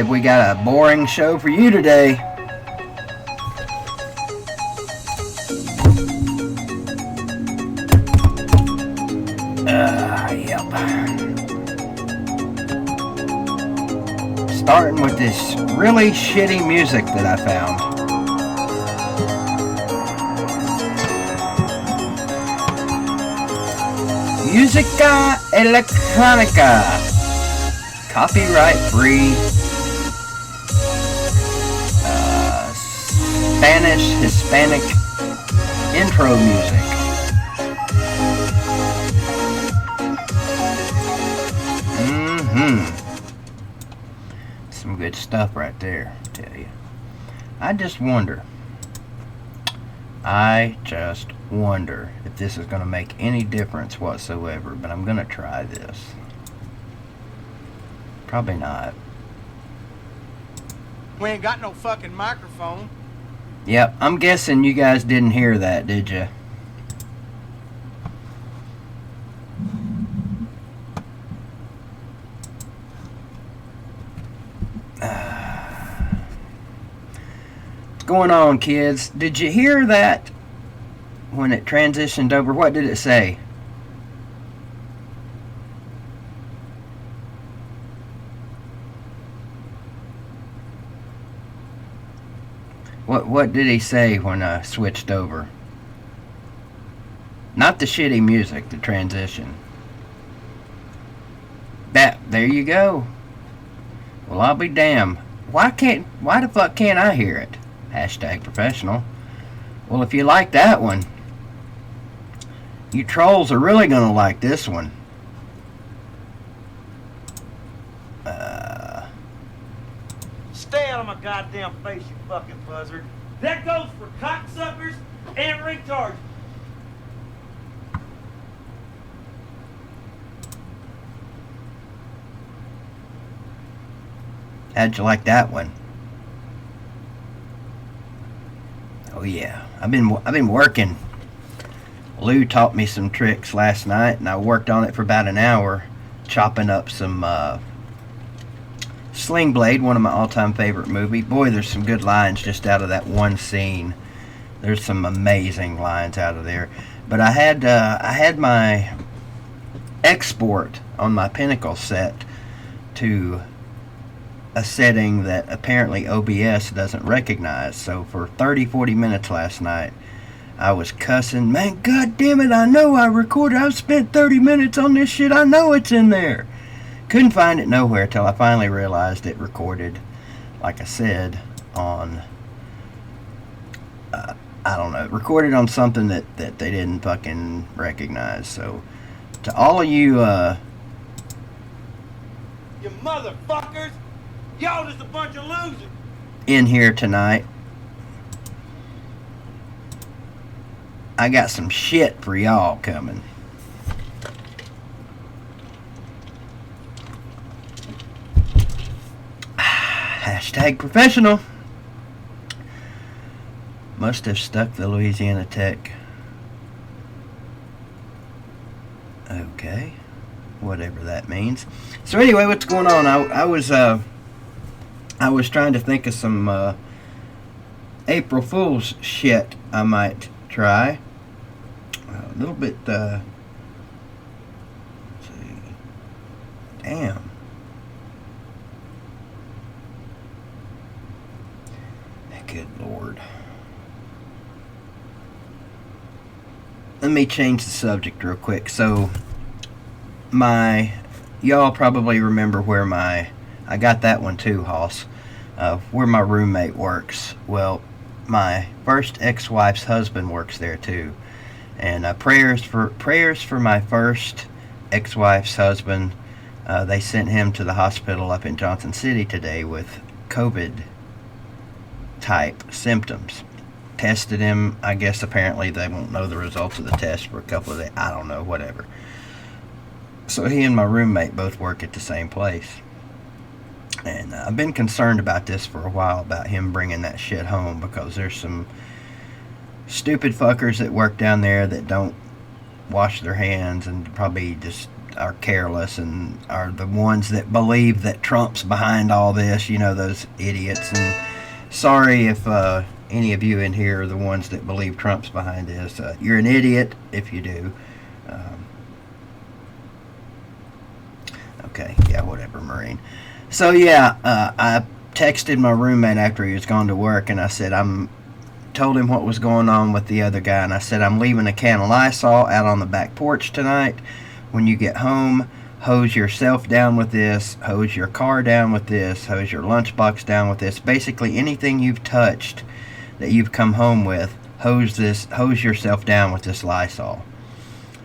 boy, we got a boring show for you today. Yep. Starting with this really shitty music that I found. Musica electronica. Copyright free. Spanish, Hispanic intro music. Some good stuff right there, I tell you. I just wonder if this is going to make any difference whatsoever, but I'm going to try this. Probably not. We ain't got no fucking microphone. Yep, I'm guessing you guys didn't hear that, did you? What's going on, kids? Did you hear that when it transitioned over? What did it say? What did he say when I switched over? Not the shitty music, the transition. There you go. Well, I'll be damned. Why the fuck can't I hear it? Hashtag professional. Well, if you like that one, you trolls are really gonna like this one. Stay out of my goddamn face, you fucking buzzard. That goes for cocksuckers and retards. How'd you like that one? Oh yeah, I've been working. Lou taught me some tricks last night, and I worked on it for about an hour, chopping up some Sling Blade, one of my all-time favorite movies. Boy, there's some good lines just out of that one scene. There's some amazing lines out of there. But I had my export on my Pinnacle set to a setting that apparently OBS doesn't recognize. So for 30-40 minutes last night, I was cussing. Man, god damn it, I know I recorded. I've spent 30 minutes on this shit. I know it's in there. Couldn't find it nowhere till I finally realized it recorded, like I said, on, I don't know, recorded on something that they didn't fucking recognize. So, to all of you, You motherfuckers! Y'all just a bunch of losers! In here tonight, I got some shit for y'all coming. Hashtag professional. Must have stuck the Louisiana Tech. Okay. Whatever that means. So anyway, what's going on? I was trying to think of some April Fool's shit I might try. A little bit, let's see. Damn. Good Lord. Let me change the subject real quick. So, y'all probably remember where I got that one too, Hoss, where my roommate works. Well, my first ex-wife's husband works there too. And prayers for my first ex-wife's husband. They sent him to the hospital up in Johnson City today with COVID type symptoms. Tested him. I guess apparently they won't know the results of the test for a couple of days. I don't know, whatever. So he and my roommate both work at the same place. And I've been concerned about this for a while, about him bringing that shit home, because there's some stupid fuckers that work down there that don't wash their hands and probably just are careless and are the ones that believe that Trump's behind all this. You know, those idiots. And sorry if any of you in here are the ones that believe Trump's behind this. You're an idiot if you do. Okay, yeah, whatever, Marine. So yeah, I texted my roommate after he was gone to work, and I said told him what was going on with the other guy, and I said, I'm leaving a can of Lysol out on the back porch tonight. When you get home, hose yourself down with this, hose your car down with this, hose your lunchbox down with this. Basically anything you've touched that you've come home with, hose yourself down with this Lysol.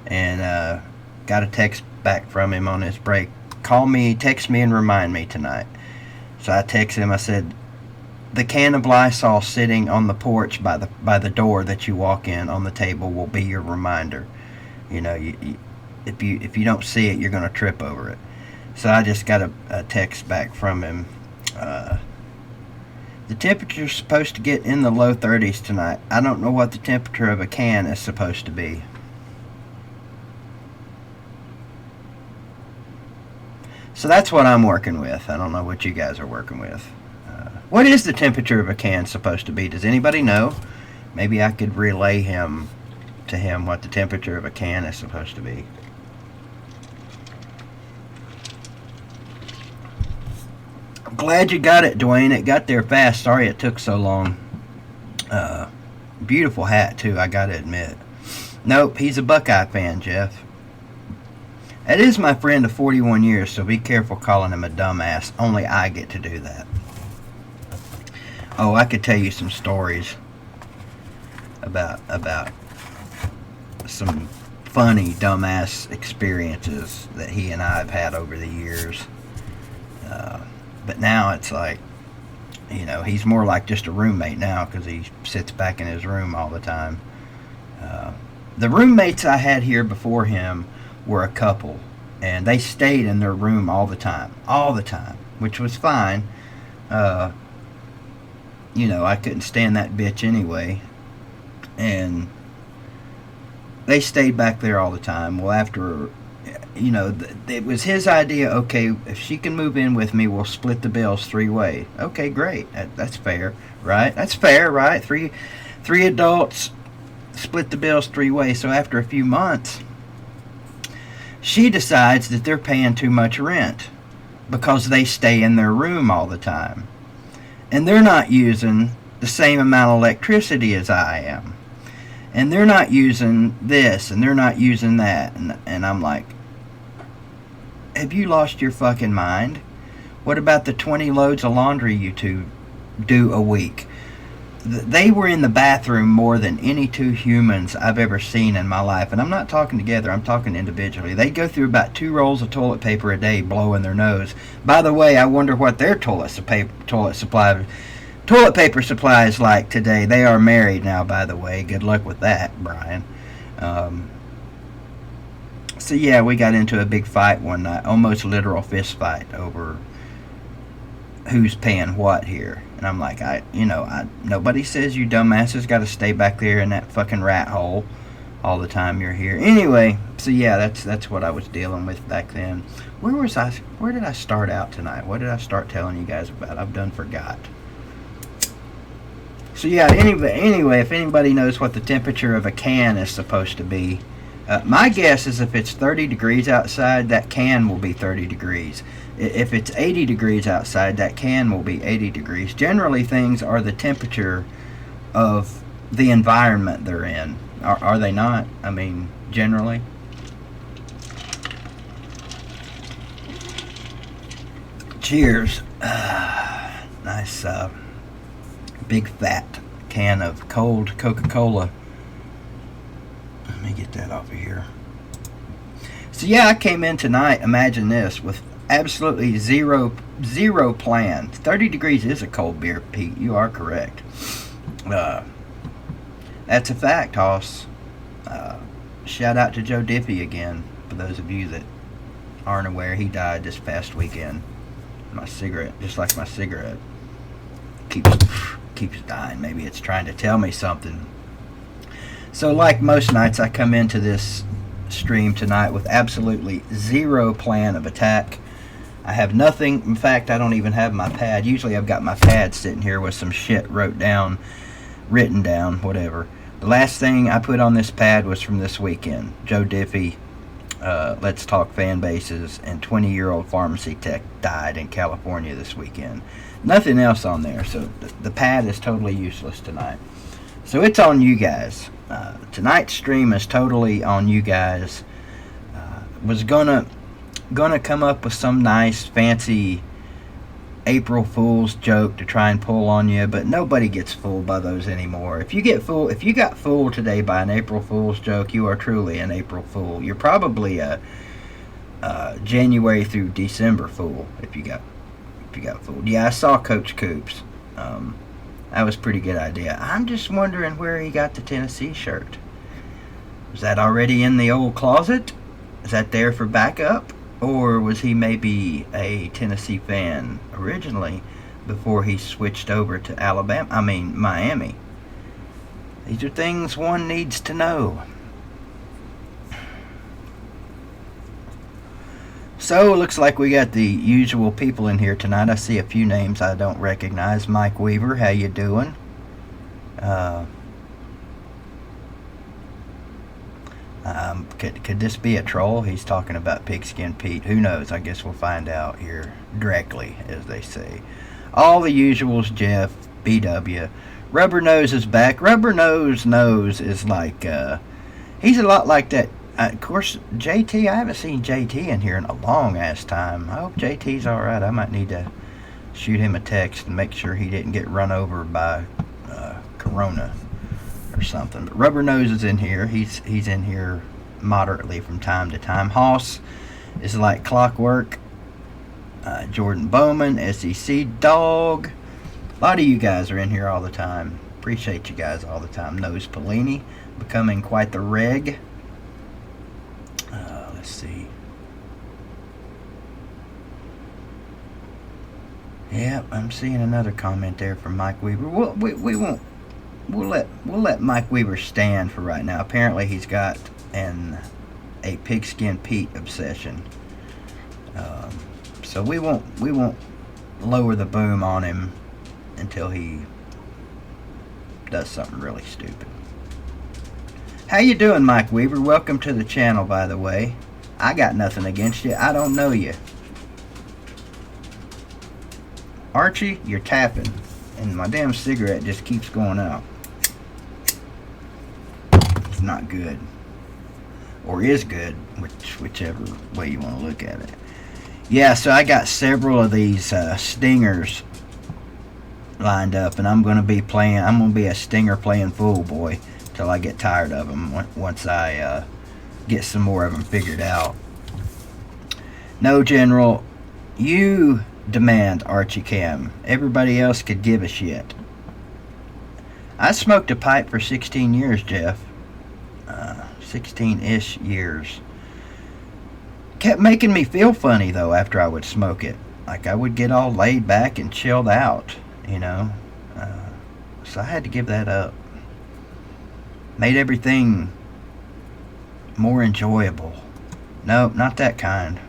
And got a text back from him on his break. Call me, text me, and remind me tonight. So I texted him. I said, the can of Lysol sitting on the porch by the door that you walk in on the table will be your reminder. You know, if you don't see it, you're going to trip over it. So I just got a text back from him. The temperature's supposed to get in the low 30s tonight. I don't know what the temperature of a can is supposed to be. So that's what I'm working with. I don't know what you guys are working with. What is the temperature of a can supposed to be? Does anybody know? Maybe I could relay to him what the temperature of a can is supposed to be. I'm glad you got it, Dwayne. It got there fast. Sorry it took so long. Beautiful hat, too, I gotta admit. Nope, he's a Buckeye fan, Jeff. That is my friend of 41 years, so be careful calling him a dumbass. Only I get to do that. Oh, I could tell you some stories about some funny dumbass experiences that he and I have had over the years. But now it's like, you know, he's more like just a roommate now because he sits back in his room all the time. The roommates I had here before him were a couple, and they stayed in their room all the time, which was fine. You know, I couldn't stand that bitch anyway, and they stayed back there all the time. Well, after, you know, it was his idea, okay, if she can move in with me, we'll split the bills 3-way. Okay, great. That's fair, right? That's fair, right? Three adults, split the bills 3-way. So after a few months, she decides that they're paying too much rent because they stay in their room all the time. And they're not using the same amount of electricity as I am. And they're not using this, and they're not using that. And I'm like, have you lost your fucking mind? What about the 20 loads of laundry you two do a week? They were in the bathroom more than any two humans I've ever seen in my life. And I'm not talking together, I'm talking individually. They go through about 2 rolls of toilet paper a day blowing their nose. By the way, I wonder what their toilet paper supply is like today. They are married now, by the way. Good luck with that, Brian. So yeah, we got into a big fight one night, almost literal fist fight over who's paying what here. And I'm like, nobody says you dumbasses got to stay back there in that fucking rat hole all the time you're here. Anyway, so yeah, that's what I was dealing with back then. Where did I start out tonight? What did I start telling you guys about? I've done forgot. So yeah, anyway, if anybody knows what the temperature of a can is supposed to be, my guess is if it's 30 degrees outside, that can will be 30 degrees. If it's 80 degrees outside, that can will be 80 degrees. Generally, things are the temperature of the environment they're in. Are they not? I mean, generally. Cheers. Nice big fat can of cold Coca-Cola. Let me get that off of here. So yeah, I came in tonight, imagine this, with absolutely zero plan. 30 degrees is a cold beer, Pete. You are correct. That's a fact, Hoss. Shout out to Joe Diffie again. For those of you that aren't aware, he died this past weekend. My cigarette, just like my cigarette, keeps dying. Maybe it's trying to tell me something. So like most nights, I come into this stream tonight with absolutely zero plan of attack. I have nothing. In fact, I don't even have my pad. Usually I've got my pad sitting here with some shit written down, whatever. The last thing I put on this pad was from this weekend. Joe Diffie, Let's Talk Fan Bases, and 20-year-old pharmacy tech died in California this weekend. Nothing else on there, so the pad is totally useless tonight. So it's on you guys. Tonight's stream is totally on you guys. Was gonna come up with some nice fancy April Fool's joke to try and pull on you, but nobody gets fooled by those anymore. If you got fooled today by an April Fool's joke, you are truly an April Fool. You're probably a January through December fool if you got fooled. Yeah, I saw Coach Coops. That was a pretty good idea. I'm just wondering where he got the Tennessee shirt. Was that already in the old closet? Is that there for backup? Or was he maybe a Tennessee fan originally before he switched over to Miami? These are things one needs to know. So, it looks like we got the usual people in here tonight. I see a few names I don't recognize. Mike Weaver, how you doing? Could this be a troll? He's talking about Pigskin Pete. Who knows? I guess we'll find out here directly, as they say. All the usuals, Jeff, BW. Rubber Nose is back. Rubber Nose is like, he's a lot like that. Of course, JT, I haven't seen JT in here in a long ass time. I hope JT's alright. I might need to shoot him a text and make sure he didn't get run over by Corona or something. But Rubber Nose is in here. He's in here moderately from time to time. Hoss is like clockwork. Jordan Bowman, SEC Dog. A lot of you guys are in here all the time. Appreciate you guys all the time. Nose Pellini becoming quite the reg. Let's see. Yep, I'm seeing another comment there from Mike Weaver. We won't. We'll let Mike Weaver stand for right now. Apparently, he's got a Pigskin Pete obsession. So we won't lower the boom on him until he does something really stupid. How you doing, Mike Weaver? Welcome to the channel, by the way. I got nothing against you. I don't know you. Archie, you're tapping, and my damn cigarette just keeps going out. It's not good. Or is good, whichever way you want to look at it. Yeah, so I got several of these stingers lined up, and I'm going to be a stinger playing fool boy till I get tired of them once I get some more of them figured out. No, General, you demand Archie Cam. Everybody else could give a shit. I smoked a pipe for 16 years, Jeff. 16-ish years. Kept making me feel funny, though, after I would smoke it. Like, I would get all laid back and chilled out, you know. So I had to give that up. Made everything more enjoyable. No, not that kind.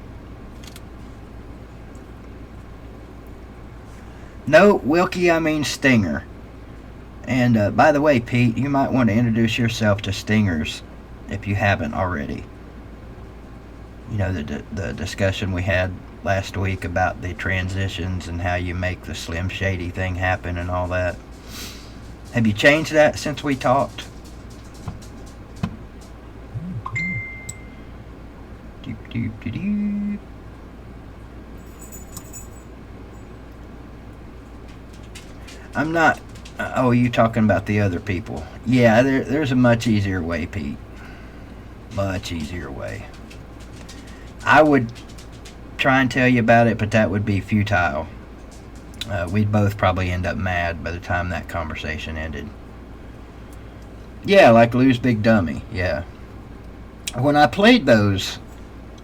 No, Wilkie, I mean Stinger. And by the way, Pete, you might want to introduce yourself to Stingers if you haven't already. You know, the discussion we had last week about the transitions and how you make the Slim Shady thing happen and all that. Have you changed that since we talked? I'm not... oh, you talking about the other people? Yeah, there's a much easier way, Pete. Much easier way. I would try and tell you about it, but that would be futile. We'd both probably end up mad by the time that conversation ended. Yeah, like Lou's Big Dummy, yeah. When I played those,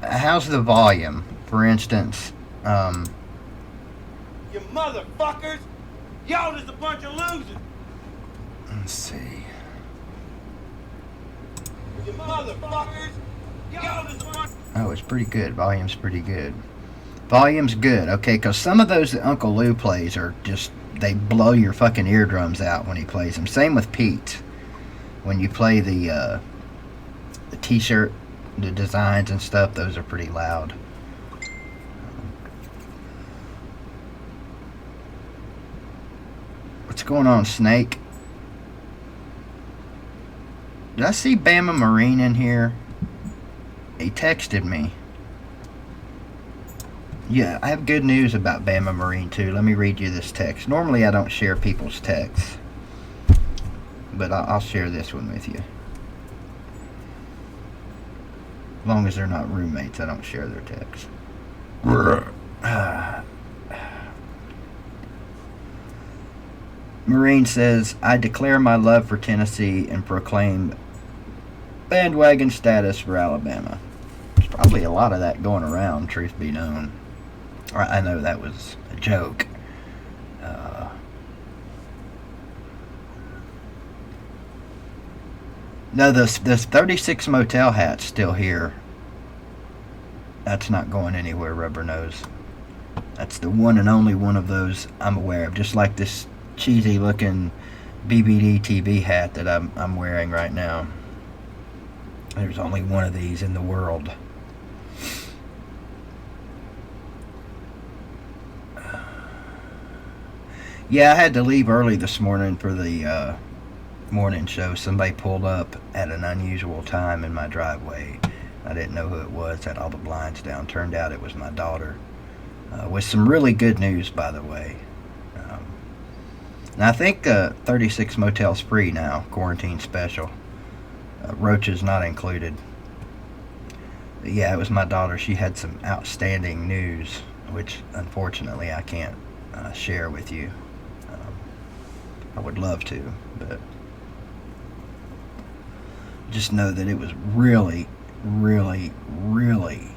how's the volume? For instance, You motherfuckers! Y'all just a bunch of losers! Let's see. You motherfuckers! Y'all just want... Oh, it's pretty good. Volume's pretty good. Volume's good, okay, because some of those that Uncle Lou plays are just, they blow your fucking eardrums out when he plays them. Same with Pete. When you play the t-shirt, the designs and stuff, those are pretty loud. What's going on, Snake? Did I see Bama Marine in here? He texted me. Yeah, I have good news about Bama Marine too. Let me read you this text. Normally I don't share people's texts, but I'll share this one with you. As long as they're not roommates, I don't share their texts. Marine says, I declare my love for Tennessee and proclaim bandwagon status for Alabama. There's probably a lot of that going around, truth be known. I know that was a joke. No, this 36 motel hat's still here. That's not going anywhere, Rubber Nose. That's the one and only one of those I'm aware of. Just like this cheesy looking BVDTV hat that I'm wearing right now. There's only one of these in the world. Yeah, I had to leave early this morning for the morning show. Somebody pulled up at an unusual time in my driveway. I didn't know who it was, had all the blinds down. Turned out it was my daughter. With some really good news, by the way. And I think 36 Motel's free now, quarantine special. Roaches not included. But yeah, it was my daughter. She had some outstanding news, which unfortunately I can't share with you. I would love to, but just know that it was really, really, really,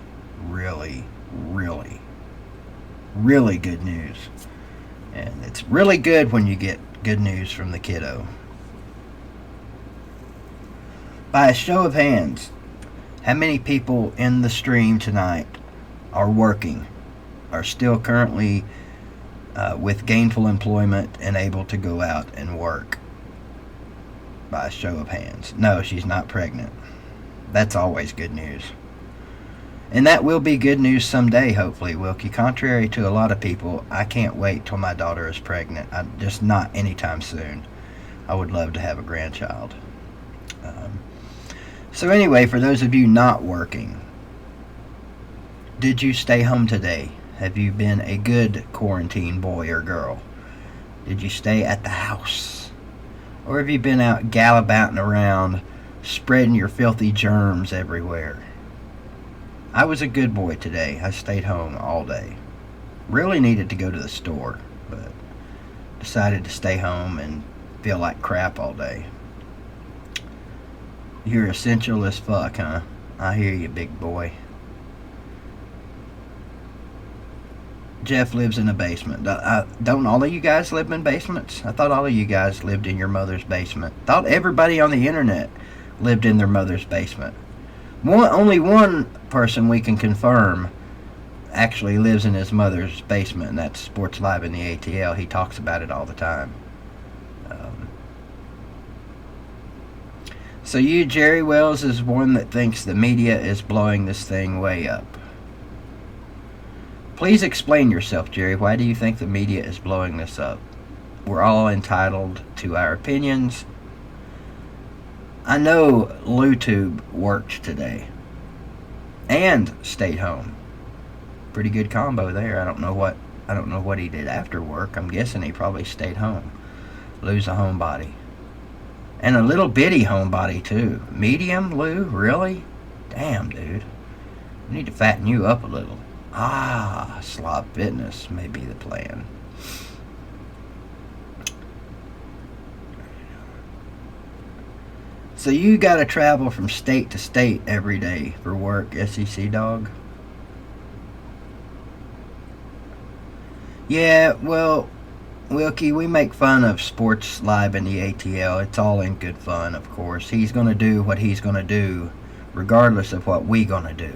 really, really, really good news. And it's really good when you get good news from the kiddo. By a show of hands, how many people in the stream tonight are working, are still currently with gainful employment and able to go out and work? By a show of hands. No, she's not pregnant. That's always good news. And that will be good news someday, hopefully, Wilkie. Contrary to a lot of people, I can't wait till my daughter is pregnant. Just not anytime soon. I would love to have a grandchild. So anyway, for those of you not working, did you stay home today? Have you been a good quarantine boy or girl? Did you stay at the house? Or have you been out gallivanting around, spreading your filthy germs everywhere? I was a good boy today. I stayed home all day. Really needed to go to the store, but decided to stay home and feel like crap all day. You're essential as fuck, huh? I hear you, big boy. Jeff lives in a basement. Don't all of you guys live in basements? I thought all of you guys lived in your mother's basement. Thought everybody on the internet lived in their mother's basement. Only one person we can confirm actually lives in his mother's basement, and that's Sports Live in the ATL. He talks about it all the time. So you, Jerry Wells, is one that thinks the media is blowing this thing way up. Please explain yourself, Jerry. Why do you think the media is blowing this up? We're all entitled to our opinions. I know LOUTUBE worked today and stayed home. Pretty good combo there. I don't know what he did after work. I'm guessing he probably stayed home. Lou's a homebody. And a little bitty homebody too. Medium, Lou? Really? Damn, dude. We need to fatten you up a little. Slob Fitness may be the plan. So you gotta travel from state to state every day for work, SEC dog? Yeah, well, Wilkie, we make fun of Sports Live in the ATL. It's all in good fun, of course. He's gonna do what he's gonna do regardless of what we gonna do.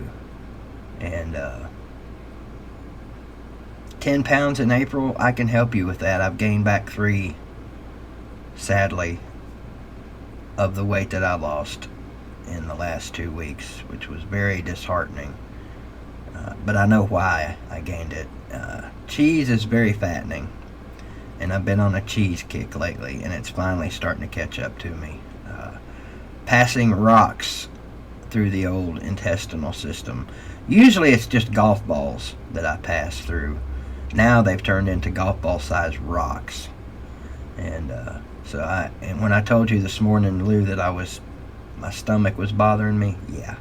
And 10 pounds in April, I can help you with that. I've gained back 3, sadly, of the weight that I lost in the last 2 weeks, which was very disheartening. But I know why I gained it. Cheese is very fattening, and I've been on a cheese kick lately, and it's finally starting to catch up to me. Passing rocks through the old intestinal system. Usually it's just golf balls that I pass through. Now they've turned into golf ball sized rocks. And and when I told you this morning, Lou, that my stomach was bothering me, yeah,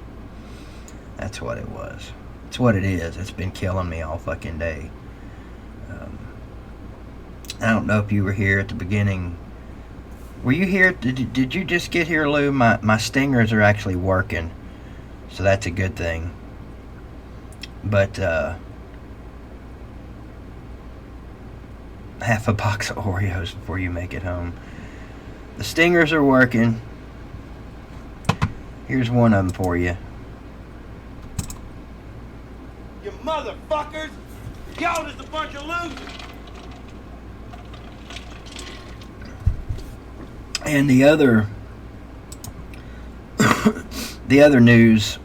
that's what it was. It's what it is. It's been killing me all fucking day. I don't know if you were here at the beginning. Were you here? Did you just get here, Lou? My stingers are actually working, so that's a good thing. But half a box of Oreos before you make it home. The stingers are working. Here's one of them for you. You motherfuckers! Y'all just a bunch of losers! And the other news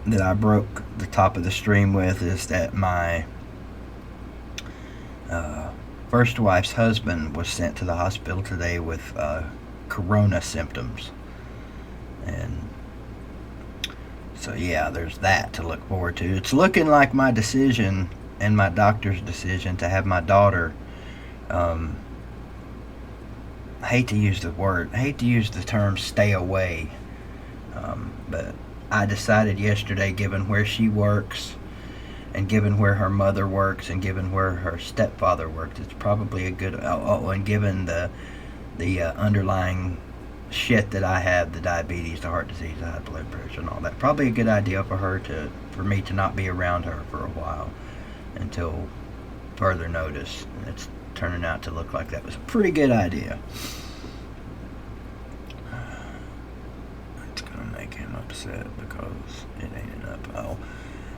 that I broke the top of the stream with is that my first wife's husband was sent to the hospital today with corona symptoms. And so yeah, there's that to look forward to. It's looking like my decision and my doctor's decision to have my daughter, I hate to use the term stay away, but I decided yesterday, given where she works and given where her mother works and given where her stepfather works, it's probably a good, and given the underlying shit that I have, the diabetes, the heart disease, the high blood pressure and all that, probably a good idea for me to not be around her for a while until further notice. And it's turning out to look like that was a pretty good idea. It's gonna make him upset because it ain't enough. Oh,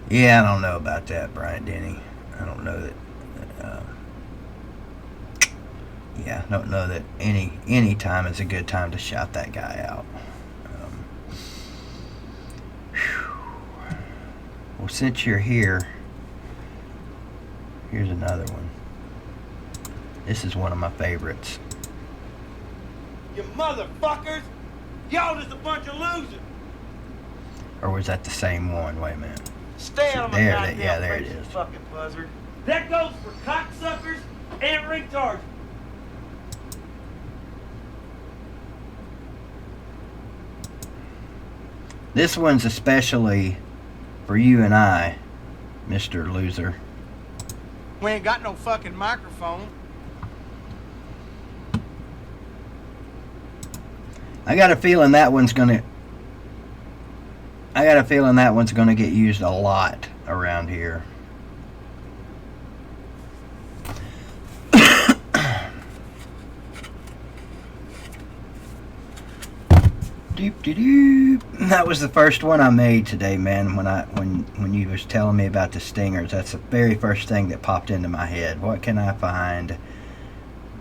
yeah, I don't know about that, Brian Denny. I don't know that. Yeah, I don't know that any time is a good time to shout that guy out. Well, since you're here, here's another one. This is one of my favorites. You motherfuckers! Y'all just a bunch of losers! Or was that the same one? Wait a minute. Stay out of my goddamn there it face, you is. fucking buzzard. That goes for cocksuckers and retards. This one's especially for you and I, Mr. Loser. We ain't got no fucking microphone. I got a feeling that one's gonna get used a lot around here. That was the first one I made today, man. When you was telling me about the stingers, that's the very first thing that popped into my head. What can I find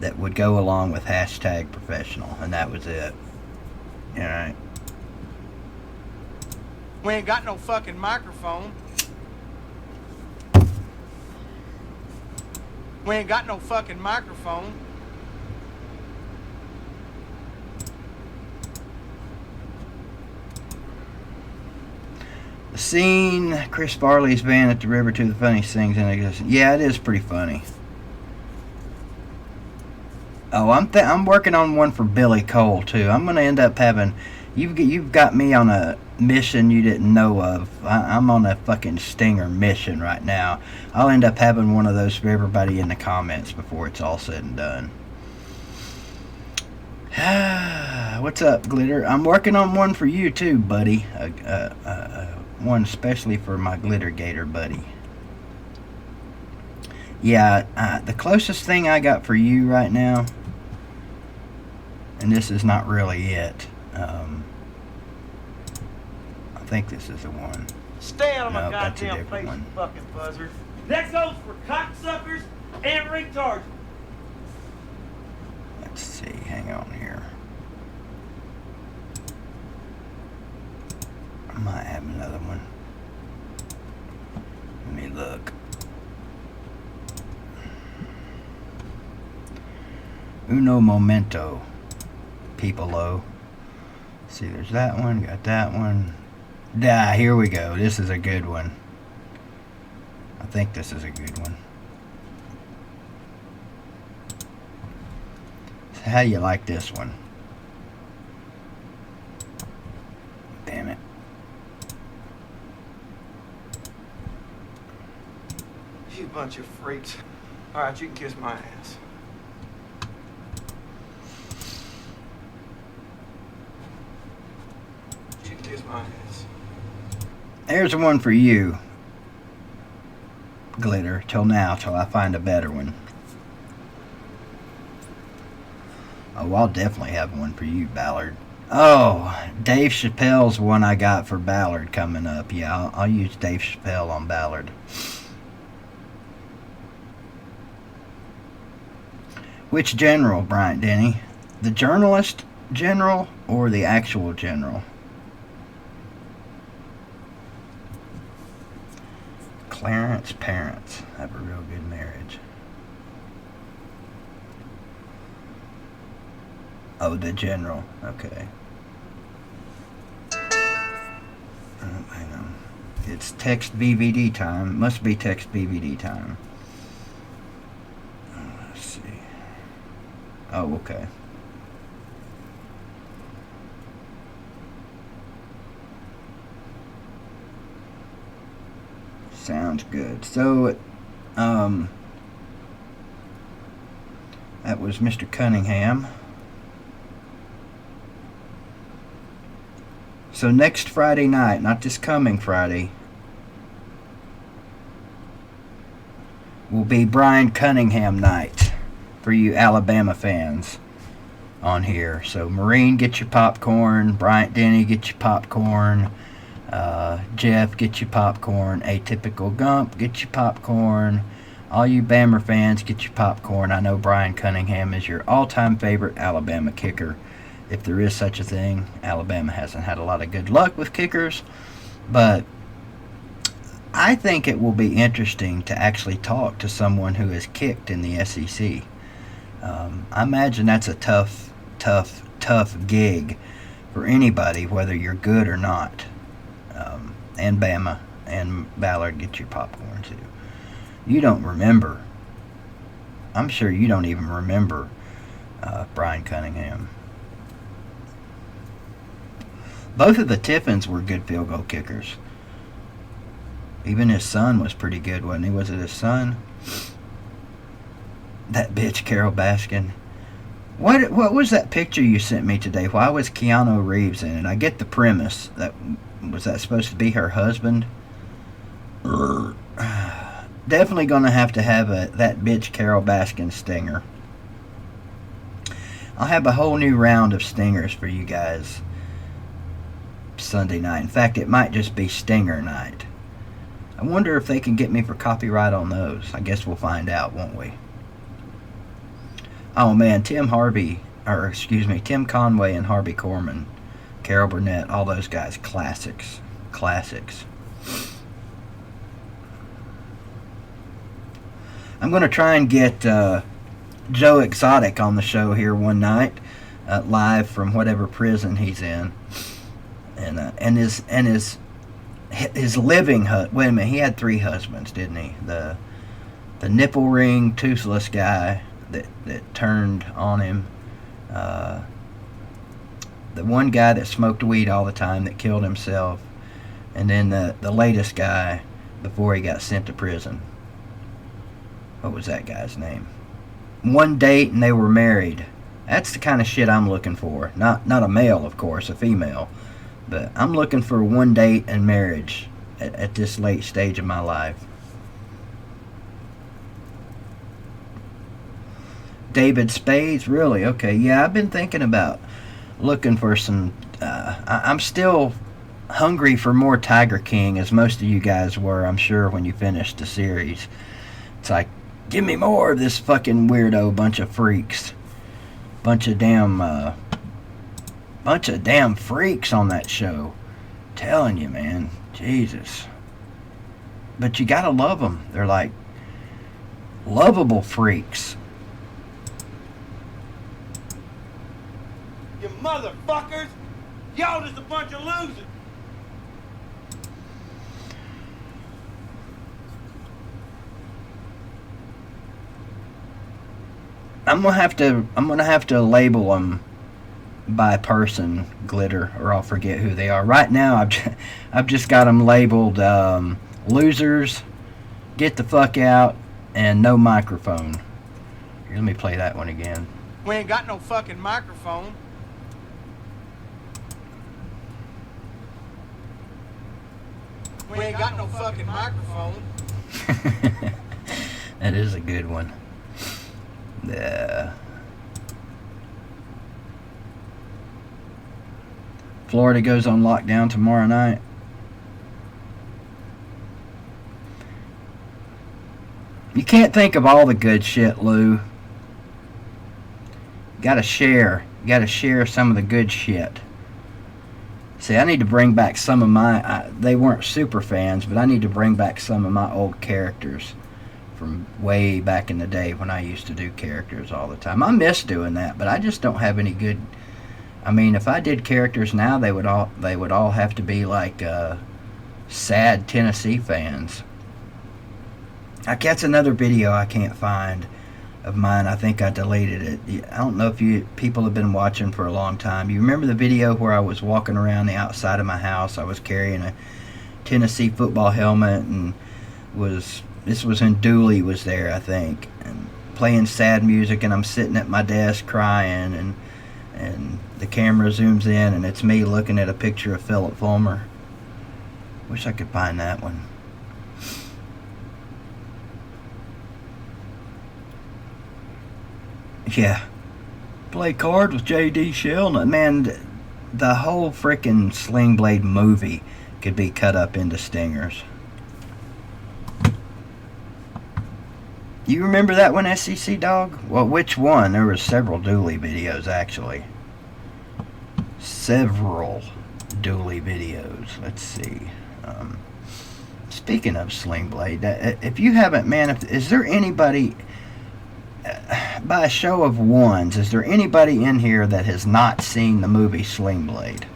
that would go along with #professional? And that was it. All right. We ain't got no fucking microphone. We ain't got no fucking microphone. Seen Chris Farley's band at the river, to the funniest things in existence. Yeah, it is pretty funny. Oh, I'm working on one for Billy Cole too. I'm gonna end up having you've got me on a mission you didn't know of. I'm on a fucking stinger mission right now. I'll end up having one of those for everybody in the comments before it's all said and done. What's up, Glitter? I'm working on one for you too, buddy. One especially for my Glitter Gator buddy. Yeah, the closest thing I got for you right now, and this is not really it. think this is the one. Stay out of my No, that's a goddamn different face, one. you fucking buzzard. That goes for cocksuckers and retards. Let's see, hang on here. I might have another one. Let me look. Uno momento, people. See, there's that one, got that one. Here we go. This is a good one. I think this is a good one. So how do you like this one? Damn it. You bunch of freaks. All right, you can kiss my ass. You can kiss my ass. There's one for you, Glitter, till I find a better one. Oh, I'll definitely have one for you, Ballard. Oh, Dave Chappelle's one I got for Ballard coming up. Yeah, I'll use Dave Chappelle on Ballard. Which general, Bryant Denny? The journalist general or the actual general? Clarence's parents have a real good marriage. Oh, the general. Okay. Hang on. It's text BVD time. Must be text BVD time. Let's see. Oh, okay. Sounds good. So, that was Mr. Cunningham. So next Friday night, not this coming Friday, will be Brian Cunningham night for you Alabama fans on here. So Marine, get your popcorn. Bryant Denny, get your popcorn. Jeff, get your popcorn. Atypical Gump, get your popcorn. All you Bammer fans, get your popcorn. I know Brian Cunningham is your all-time favorite Alabama kicker. If there is such a thing, Alabama hasn't had a lot of good luck with kickers, but I think it will be interesting to actually talk to someone who has kicked in the SEC. I imagine that's a tough gig for anybody, whether you're good or not. And Bama and Ballard, get your popcorn too. You don't remember. I'm sure you don't even remember Brian Cunningham. Both of the Tiffins were good field goal kickers. Even his son was pretty good, wasn't he? Was it his son? That bitch, Carol Baskin. What was that picture you sent me today? Why was Keanu Reeves in it? I get the premise. Was that supposed to be her husband? Definitely going to have that bitch Carol Baskin stinger. I'll have a whole new round of stingers for you guys Sunday night. In fact, it might just be stinger night. I wonder if they can get me for copyright on those. I guess we'll find out, won't we? Oh man, Tim Conway and Harvey Korman, Carol Burnett, all those guys, classics. I'm going to try and get Joe Exotic on the show here one night, live from whatever prison he's in, and his living wait a minute, he had 3 husbands, didn't he? The nipple ring, toothless guy that turned on him, the one guy that smoked weed all the time that killed himself, and then the latest guy before he got sent to prison. What was that guy's name? One date and they were married. That's the kind of shit I'm looking for. Not a male, of course, a female. But I'm looking for one date and marriage at this late stage of my life. David Spades, really? Okay, yeah, I've been thinking about looking for some. I'm still hungry for more Tiger King, as most of you guys were, I'm sure, when you finished the series. It's like, give me more of this fucking weirdo bunch of freaks. Bunch of damn freaks on that show. Telling you, man. Jesus. But you gotta love them. They're like lovable freaks. You motherfuckers! Y'all just a bunch of losers! I'm gonna have to label them by person, Glitter, or I'll forget who they are. Right now, I've just got them labeled losers, get the fuck out, and no microphone. Here, let me play that one again. We ain't got no fucking microphone. We ain't got no fucking microphone. That is a good one. Yeah. Florida goes on lockdown tomorrow night. You can't think of all the good shit, Lou. You gotta share. You gotta share some of the good shit. See, I need to bring back some of my... they weren't super fans, but I need to bring back some of my old characters from way back in the day when I used to do characters all the time. I miss doing that, but I just don't have any good... I mean, if I did characters now, they would all have to be like sad Tennessee fans. Like, that's another video I can't find of mine. I think I deleted it. I don't know if people have been watching for a long time. You remember the video where I was walking around the outside of my house? I was carrying a Tennessee football helmet, and this was when Dooley was there, I think, and playing sad music, and I'm sitting at my desk crying, and the camera zooms in, and it's me looking at a picture of Philip Fulmer. Wish I could find that one. Yeah. Play cards with J.D. Sheldon. Man, the whole frickin' Sling Blade movie could be cut up into stingers. You remember that one, SEC Dog? Well, which one? There were several Dooley videos, actually. Several Dooley videos. Let's see. Speaking of Sling Blade, if you haven't, man, is there anybody... by a show of ones, is there anybody in here that has not seen the movie Sling Blade?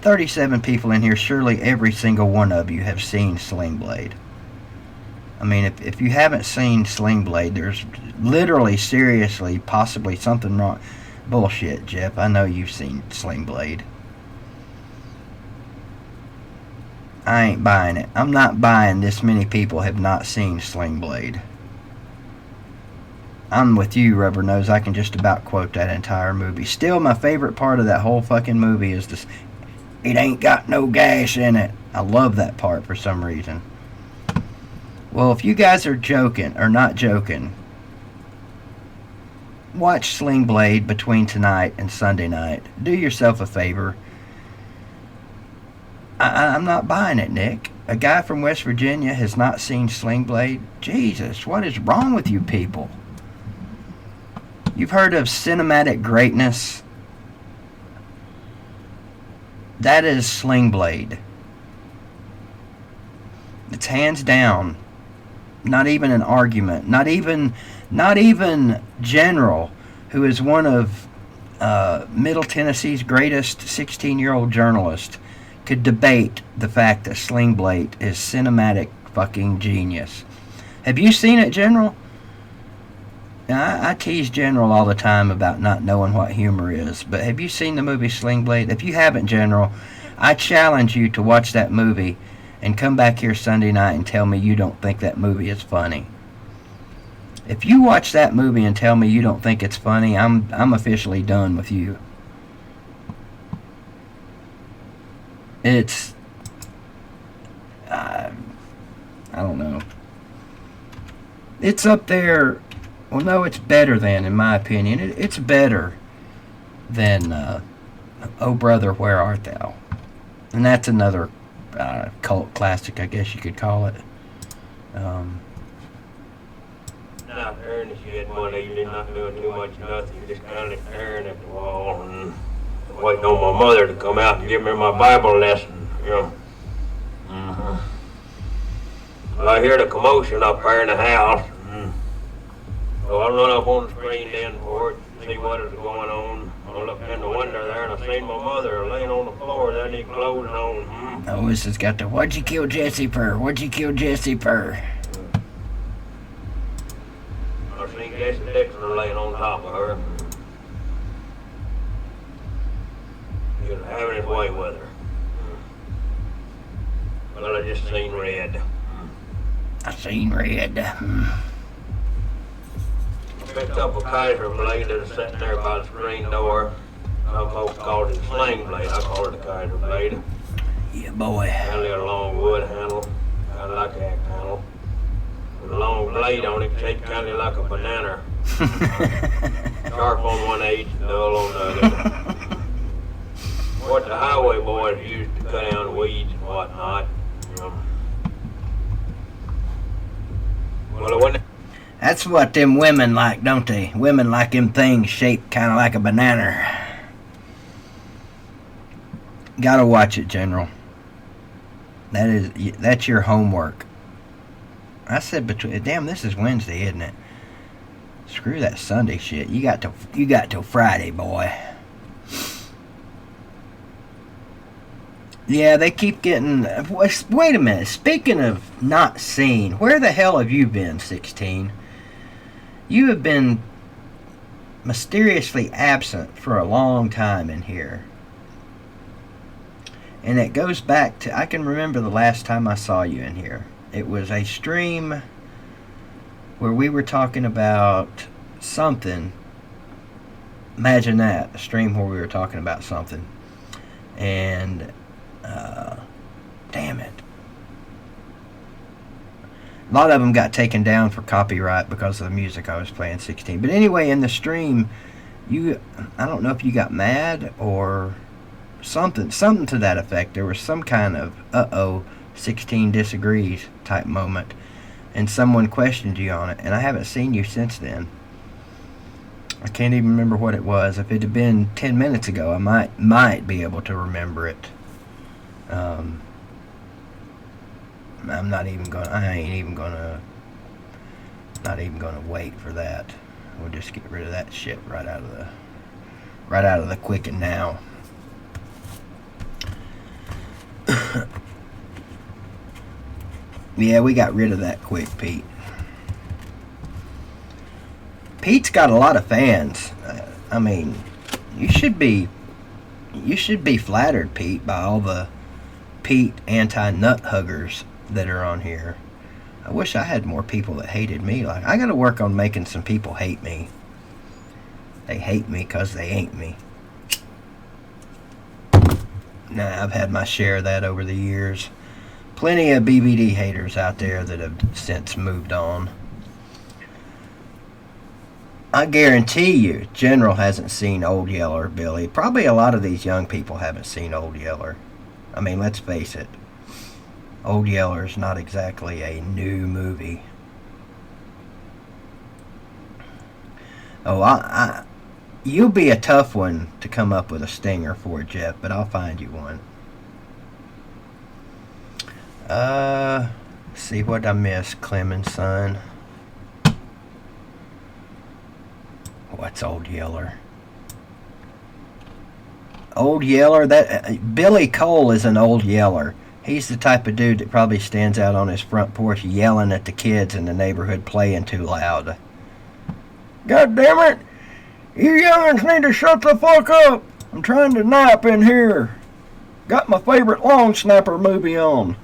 37 people in here, surely every single one of you have seen Sling Blade. I mean, if you haven't seen Sling Blade, there's literally, seriously, possibly something wrong. Bullshit, Jeff. I know you've seen Sling Blade. I ain't buying it. I'm not buying this many people have not seen Sling Blade. I'm with you, Rubber Nose. I can just about quote that entire movie. Still, my favorite part of that whole fucking movie is this: it ain't got no gas in it. I love that part for some reason. Well, if you guys are joking, or not joking, watch Sling Blade between tonight and Sunday night. Do yourself a favor. I'm not buying it, Nick. A guy from West Virginia has not seen Sling Blade? Jesus, what is wrong with you people? You've heard of cinematic greatness? That is Sling Blade. It's hands down. Not even an argument. Not even General, who is one of Middle Tennessee's greatest 16-year-old journalists, could debate the fact that Sling Blade is cinematic fucking genius. Have you seen it, General? Now, I tease General all the time about not knowing what humor is, but have you seen the movie Sling Blade? If you haven't, General, I challenge you to watch that movie and come back here Sunday night and tell me you don't think that movie is funny. If you watch that movie and tell me you don't think it's funny, I'm officially done with you. It's... I don't know. It's up there... Well, no, it's better than, in my opinion. It's better than Oh Brother, Where Art Thou? And that's another cult classic, I guess you could call it. Not staring at shit one evening, not doing too much nothing, just kind of staring at the wall and waiting on my mother to come out and give me my Bible lesson, you know. Well, I hear the commotion up there in the house, so I run up on the screen then for it, see what is going on. I looked in the window there and I seen my mother laying on the floor, there need clothes on. Oh, this has got the "What'd you kill Jesse for? What'd you kill Jesse for?" I seen Jesse Dixon laying on top of her. He was having his way with her. Well, I just seen red. I seen red. Picked up a Kaiser blade that was sitting there by the screen door. Some folks called it a sling blade. I call it a Kaiser blade. Yeah, boy. Kind of a long wood handle, kind of like an axe handle. With a long blade on it, shaped kind of like a banana. Sharp on one edge, dull on the other. What the highway boys used to cut down weeds and whatnot. Well, it wasn't. That's what them women like, don't they? Women like them things shaped kind of like a banana. Gotta watch it, General. That's your homework. I said between. Damn, this is Wednesday, isn't it? Screw that Sunday shit. You got till Friday, boy. Yeah, they keep getting. Wait a minute. Speaking of not seen, where the hell have you been, 16? You have been mysteriously absent for a long time in here. And it goes back to, I can remember the last time I saw you in here. It was a stream where we were talking about something. Imagine that, a stream where we were talking about something. And, damn it. A lot of them got taken down for copyright because of the music I was playing, 16. But anyway, in the stream, I don't know if you got mad or something to that effect. There was some kind of 16 disagrees type moment, and someone questioned you on it, and I haven't seen you since then. I can't even remember what it was. If it had been 10 minutes ago, I might be able to remember it. I ain't even gonna wait for that. We'll just get rid of that shit right out of the quick and now. Yeah, we got rid of that quick, Pete. Pete's got a lot of fans. I mean, you should be flattered, Pete, by all the Pete anti-nut huggers that are on here. I wish I had more people that hated me. Like, I gotta work on making some people hate me. They hate me because they ain't me. Nah, I've had my share of that over the years. Plenty of BVD haters out there that have since moved on. I guarantee you, General hasn't seen Old Yeller, Billy. Probably a lot of these young people haven't seen Old Yeller. I mean, let's face it. Old Yeller's not exactly a new movie. Oh, you'll be a tough one to come up with a stinger for, Jeff, but I'll find you one. See what I missed, Clem and Son. What's Old Yeller? Old Yeller, that Billy Cole is an Old Yeller. He's the type of dude that probably stands out on his front porch yelling at the kids in the neighborhood playing too loud. God damn it! You young'uns need to shut the fuck up! I'm trying to nap in here. Got my favorite Long Snapper movie on.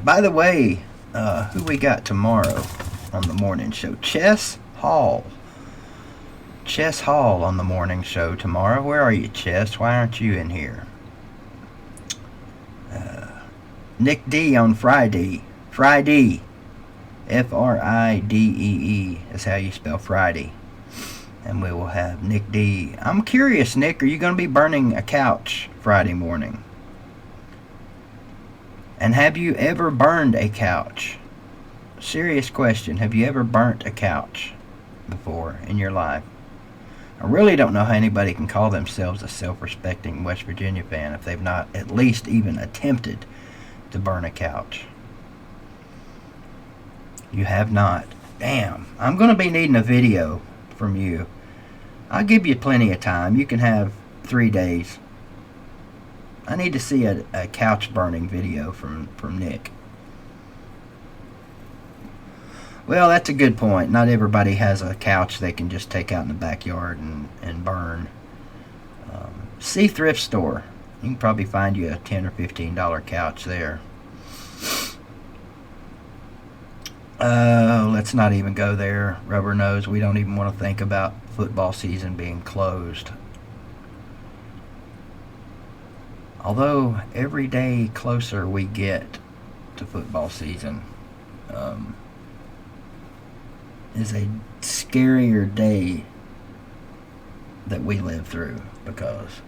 By the way, who we got tomorrow on the morning show? Chess Hall. Chess Hall on the morning show tomorrow. Where are you, Chess? Why aren't you in here? Nick D on Friday. Fridee is how you spell Friday. And we will have Nick D. I'm curious, Nick, are you going to be burning a couch Friday morning? And have you ever burned a couch? Serious question. Have you ever burnt a couch before in your life? I really don't know how anybody can call themselves a self-respecting West Virginia fan if they've not at least even attempted to burn a couch. You have not. Damn. I'm going to be needing a video from you. I'll give you plenty of time. You can have 3 days. I need to see a couch burning video from Nick. Well, that's a good point. Not everybody has a couch they can just take out in the backyard and burn. See thrift store. You can probably find you a $10 or $15 couch there. Let's not even go there. Rubber nose. We don't even want to think about football season being closed. Although every day closer we get to football season is a scarier day that we live through, because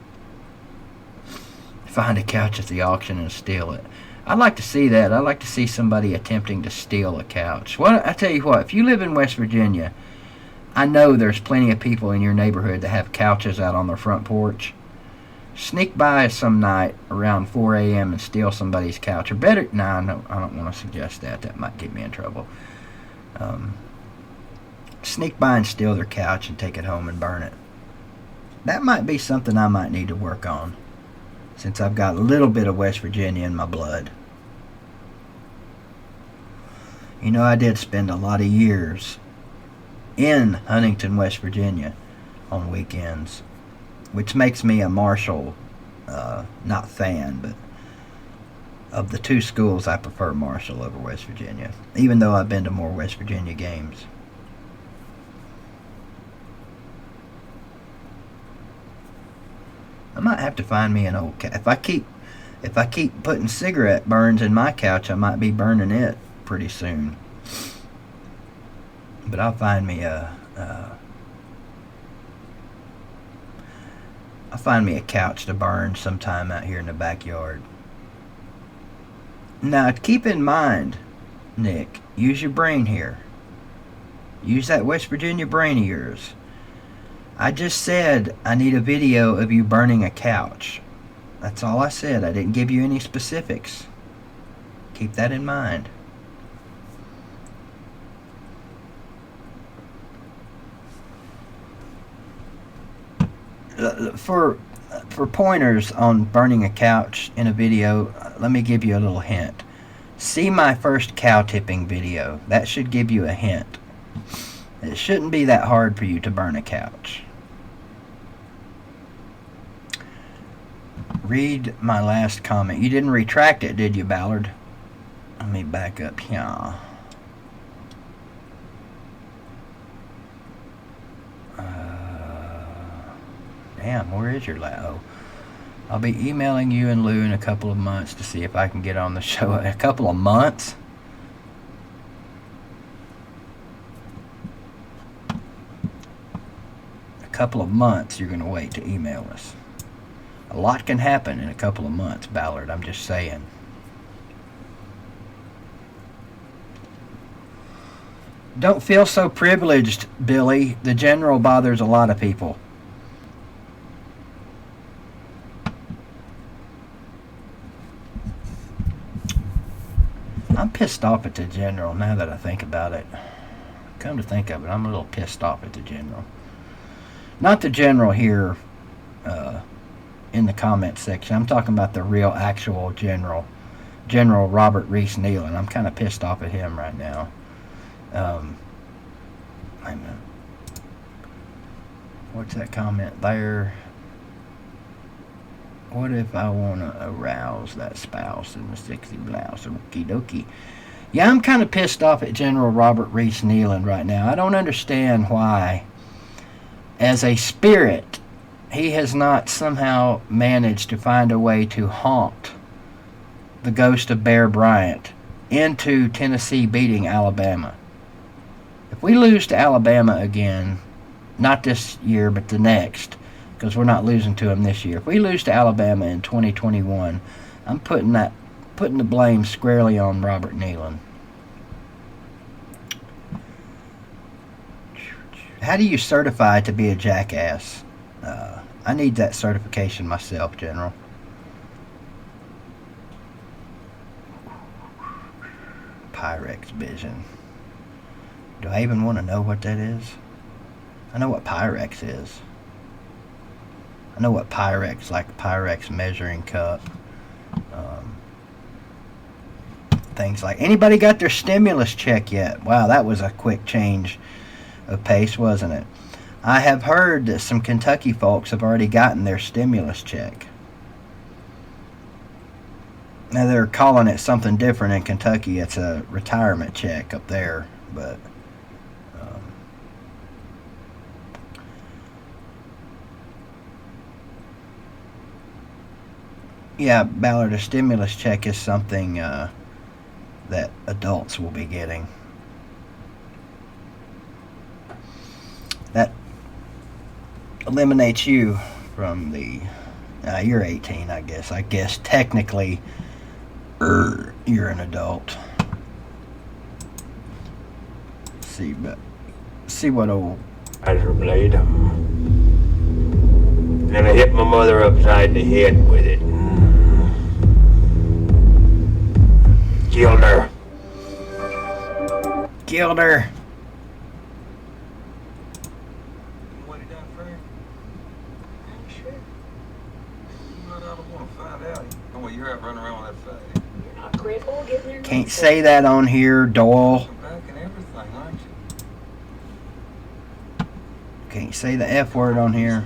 find a couch at the auction and steal it. I'd like to see that. I'd like to see somebody attempting to steal a couch. Well, I tell you what, if you live in West Virginia, I know there's plenty of people in your neighborhood that have couches out on their front porch. Sneak by some night around 4 a.m. and steal somebody's couch. Or better, no, I don't want to suggest that. That might get me in trouble. Sneak by and steal their couch and take it home and burn it. That might be something I might need to work on, since I've got a little bit of West Virginia in my blood. You know, I did spend a lot of years in Huntington, West Virginia on weekends, which makes me a Marshall, not fan, but of the two schools, I prefer Marshall over West Virginia, even though I've been to more West Virginia games. I might have to find me an old if I keep putting cigarette burns in my couch, I might be burning it pretty soon. But I'll find me a couch to burn sometime out here in the backyard. Now, keep in mind, Nick, use your brain here. Use that West Virginia brain of yours. I just said I need a video of you burning a couch. That's all I said. I didn't give you any specifics. Keep that in mind. For pointers on burning a couch in a video, let me give you a little hint. See my first cow tipping video. That should give you a hint. It shouldn't be that hard for you to burn a couch. Read my last comment. You didn't retract it, did you, Ballard? Let me back up here. Damn, where is your oh. I'll be emailing you and Lou in a couple of months to see if I can get on the show. A couple of months? A couple of months you're going to wait to email us. A lot can happen in a couple of months, Ballard. I'm just saying. Don't feel so privileged, Billy. The general bothers a lot of people. I'm pissed off at the general now that I think about it. Come to think of it, I'm a little pissed off at the general. Not the general here in the comment section. I'm talking about the real actual general. General Robert Reese Nealon. I'm kind of pissed off at him right now. What's that comment there? What if I want to arouse that spouse in the sexy blouse? Okie dokie. Yeah, I'm kind of pissed off at General Robert Reese Nealon right now. I don't understand why, as a spirit, he has not somehow managed to find a way to haunt the ghost of Bear Bryant into Tennessee beating Alabama. If we lose to Alabama again, not this year but the next, because we're not losing to them this year. If we lose to Alabama in 2021, I'm putting the blame squarely on Robert Nealon. How do you certify to be a jackass? I need that certification myself, General. Pyrex Vision. Do I even want to know what that is? I know what Pyrex is. I know what Pyrex, like Pyrex measuring cup. Things like, anybody got their stimulus check yet? Wow, that was a quick change of pace, wasn't it? I have heard that some Kentucky folks have already gotten their stimulus check. Now they're calling it something different in Kentucky. It's a retirement check up there, but yeah, Ballard, a stimulus check is something that adults will be getting. That eliminates you from the you're 18, I guess. I guess technically you're an adult. See what old razor blade. And I hit my mother upside the head with it. Killed her. Killed her. What he done for her? Shit. I don't want to find out. Oh, well, you're out running around with that fag. You're not crippled, getting there. Can't say that on here, Doyle. You're back and everything, aren't you? Can't say the F word on here.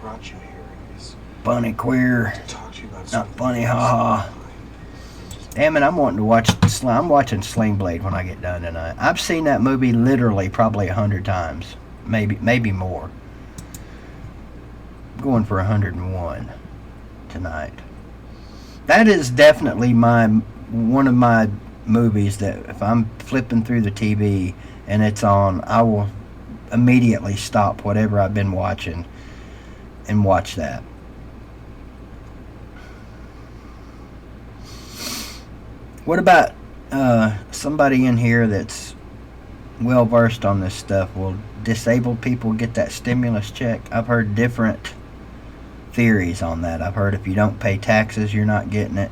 Brought you here is Funny queer. to talk to you about Not something funny, else. haha. Damn it, I'm wanting to watch. I'm watching Sling Blade when I get done tonight. I've seen that movie literally probably 100 times, maybe more. I'm going for 101 tonight. That is definitely one of my movies that if I'm flipping through the TV and it's on, I will immediately stop whatever I've been watching and watch that. What about somebody in here that's well versed on this stuff? Will disabled people get that stimulus check? I've heard different theories on that. I've heard if you don't pay taxes, you're not getting it.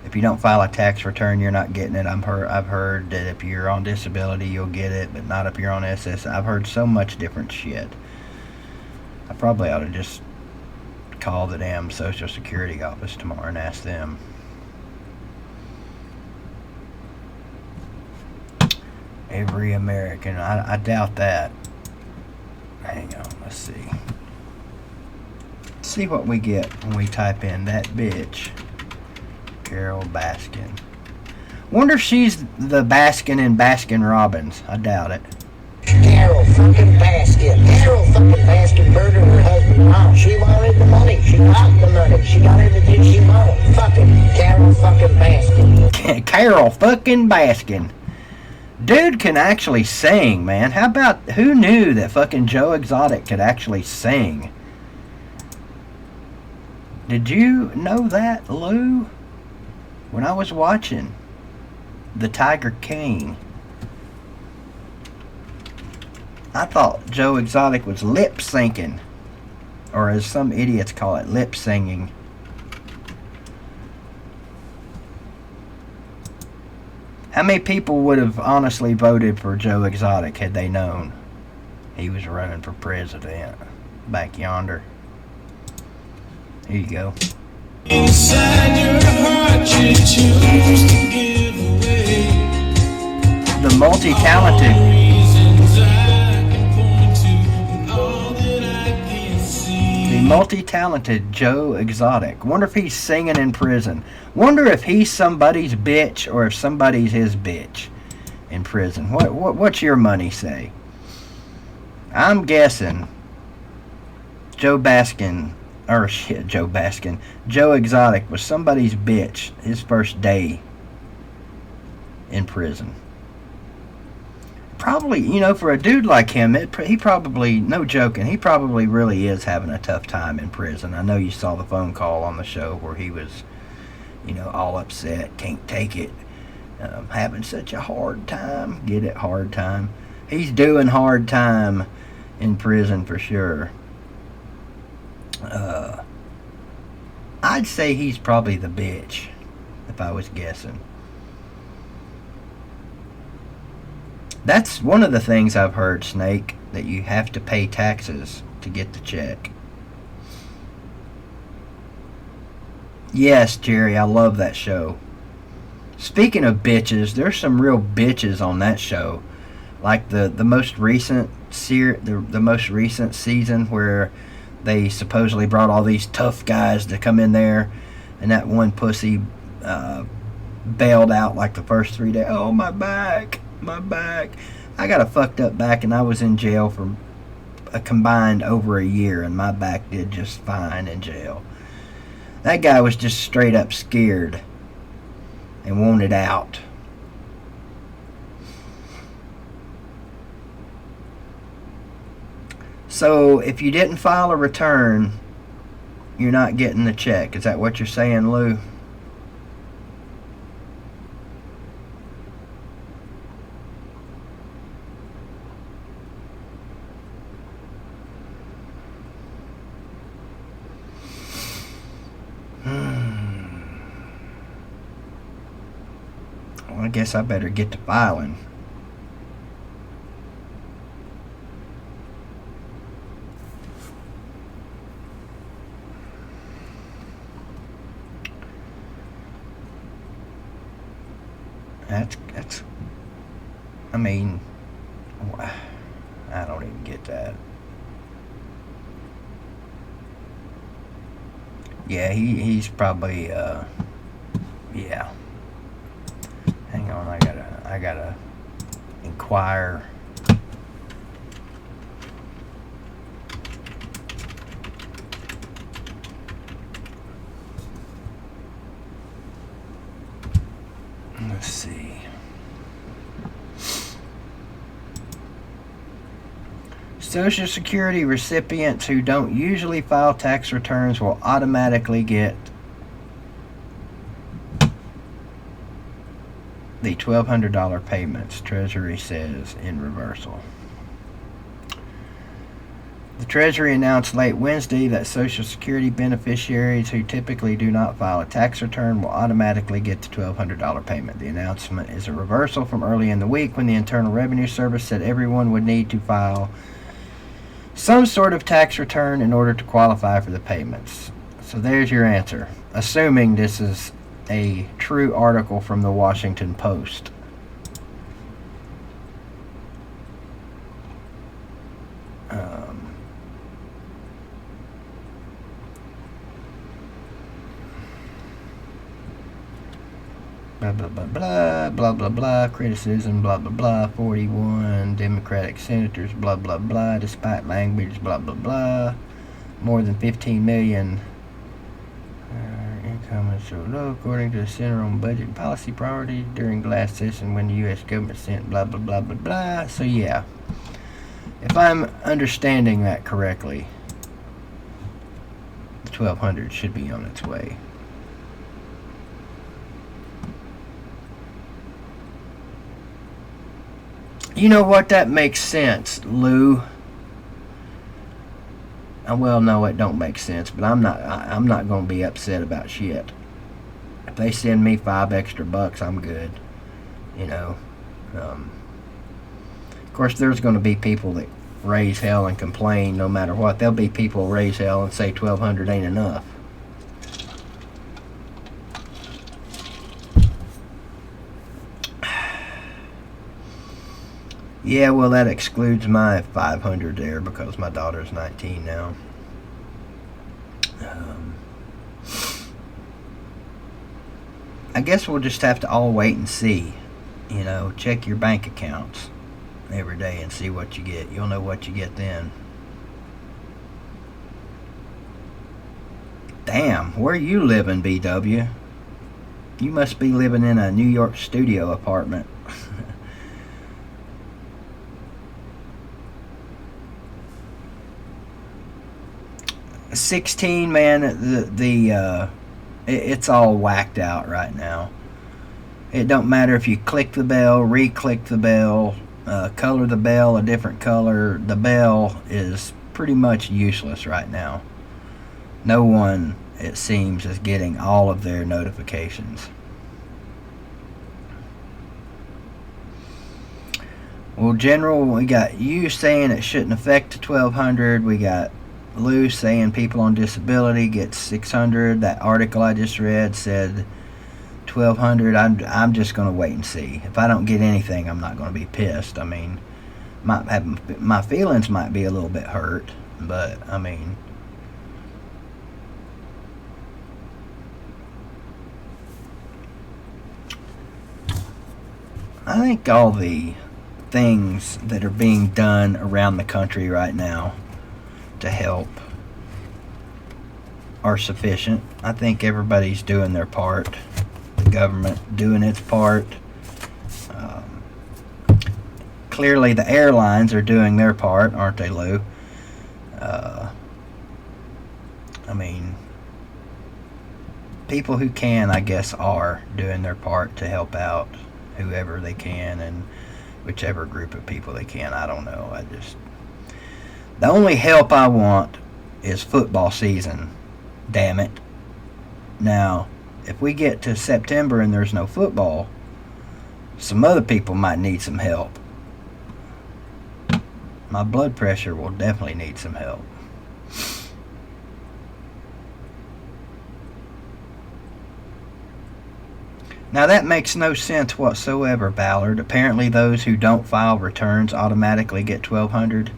If you don't file a tax return, you're not getting it. I've heard that if you're on disability, you'll get it, but not if you're on SS. I've heard so much different shit. I probably ought to just call the damn Social Security office tomorrow and ask them. Every American. I doubt that. Hang on, let's see. Let's see what we get when we type in that bitch, Carol Baskin. Wonder if she's the Baskin in Baskin Robbins. I doubt it. Carol fucking Baskin. Carol fucking Baskin murdered her husband. Wow, she wanted the money. She got the money. She got everything she wanted. Fucking Carol fucking Baskin. Carol fucking Baskin. Dude can actually sing, man. How about, who knew that fucking Joe Exotic could actually sing? Did you know that, Lou? When I was watching The Tiger King, I thought Joe Exotic was lip syncing, or as some idiots call it, lip singing. How many people would have honestly voted for Joe Exotic had they known he was running for president? Back yonder. Here you go. Inside your heart you choose to give away The multi-talented, reasons I can point to and all that I can see. the multi-talented Joe Exotic. Wonder if he's singing in prison. Wonder if he's somebody's bitch or if somebody's his bitch in prison. What's your money say? I'm guessing Joe Exotic was somebody's bitch his first day in prison. Probably, you know, for a dude like him, he probably, no joking, he probably really is having a tough time in prison. I know you saw the phone call on the show where he was, you know, all upset, can't take it, having such a hard time. Get it? Hard time. He's doing hard time in prison for sure. I'd say he's probably the bitch, if I was guessing. That's one of the things I've heard, Snake, that you have to pay taxes to get the check. Yes, Jerry, I love that show. Speaking of bitches, there's some real bitches on that show. Like the most recent the most recent season where they supposedly brought all these tough guys to come in there, and that one pussy bailed out like the first 3 days. Oh, my back. I got a fucked up back, and I was in jail for a combined over a year, and my back did just fine in jail. That guy was just straight up scared and wanted out. So if you didn't file a return, you're not getting the check. Is that what you're saying, Lou? Well, I guess I better get to filing. That's I mean, I don't even get that. Yeah, he's probably yeah. Hang on, I gotta inquire. Let's see. Social Security recipients who don't usually file tax returns will automatically get the $1,200 payments, Treasury says in reversal. The Treasury announced late Wednesday that Social Security beneficiaries who typically do not file a tax return will automatically get the $1,200 payment. The announcement is a reversal from early in the week when the Internal Revenue Service said everyone would need to file some sort of tax return in order to qualify for the payments. So there's your answer, assuming this is a true article from the Washington Post. Blah, blah, blah, blah, blah, blah, blah, criticism, blah, blah, blah, 41 Democratic senators, blah, blah, blah, despite language, blah, blah, blah, more than 15 million income is so low, according to the Center on Budget and Policy Priorities during the last session when the U.S. government sent blah, blah, blah, blah, blah. So, yeah, if I'm understanding that correctly, the 1,200 should be on its way. You know what? That makes sense, Lou. Well, no, it don't make sense, but I'm not going to be upset about shit. If they send me $5 extra, I'm good. You know. Of course, there's going to be people that raise hell and complain no matter what. There'll be people who raise hell and say 1,200 ain't enough. Yeah, well, that excludes my 500 there because my daughter's 19 now. I guess we'll just have to all wait and see. You know, check your bank accounts every day and see what you get. You'll know what you get then. Damn, where you living, BW? You must be living in a New York studio apartment. 16, man, it's all whacked out right now. It don't matter if you click the bell, re-click the bell, color the bell a different color. The bell is pretty much useless right now. No one, it seems, is getting all of their notifications. Well, General, we got you saying it shouldn't affect the 1200. We got Lou saying people on disability get 600. That article I just read said 1200. I'm just going to wait and see. If I don't get anything, I'm not going to be pissed. I mean, my feelings might be a little bit hurt, but I mean, I think all the things that are being done around the country right now to help are sufficient. I think everybody's doing their part. The government doing its part. Clearly the airlines are doing their part, aren't they, Lou? I mean, people who can, I guess, are doing their part to help out whoever they can and whichever group of people they can. I don't know. The only help I want is football season. Damn it. Now, if we get to September and there's no football, some other people might need some help. My blood pressure will definitely need some help. Now that makes no sense whatsoever, Ballard. Apparently those who don't file returns automatically get 1200.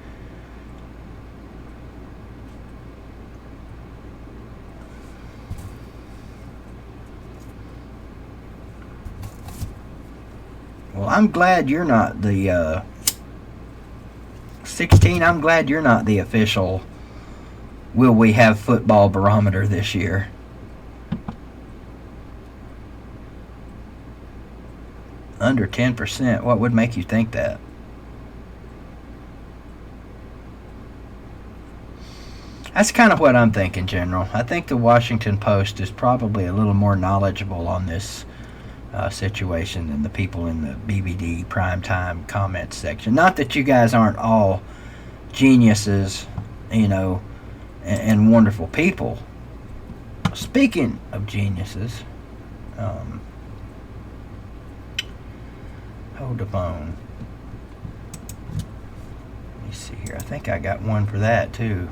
Well, I'm glad you're not the 16. I'm glad you're not the official will we have football barometer this year. Under 10%. What would make you think that? That's kind of what I'm thinking, General. I think the Washington Post is probably a little more knowledgeable on this situation than the people in the BVD primetime comments section. Not that you guys aren't all geniuses, you know, and wonderful people. Speaking of geniuses, hold the phone. Let me see here. I think I got one for that too.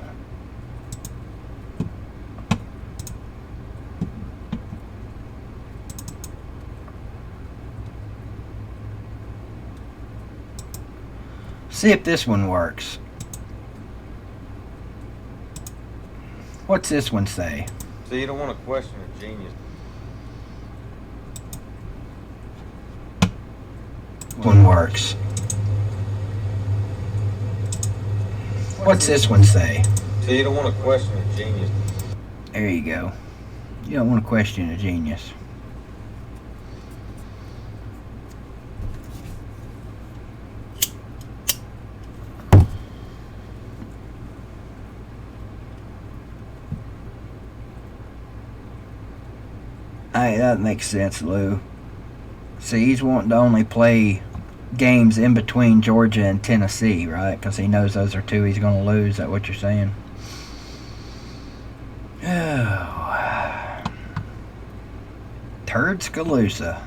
See if this one works. What's this one say? So you don't want to question a genius. One works. What's this one say? So you don't want to question a genius. There you go. You don't want to question a genius. Hey, that makes sense, Lou. See, he's wanting to only play games in between Georgia and Tennessee, right? Because he knows those are two he's going to lose. Is that what you're saying? Oh. Turdscaloosa.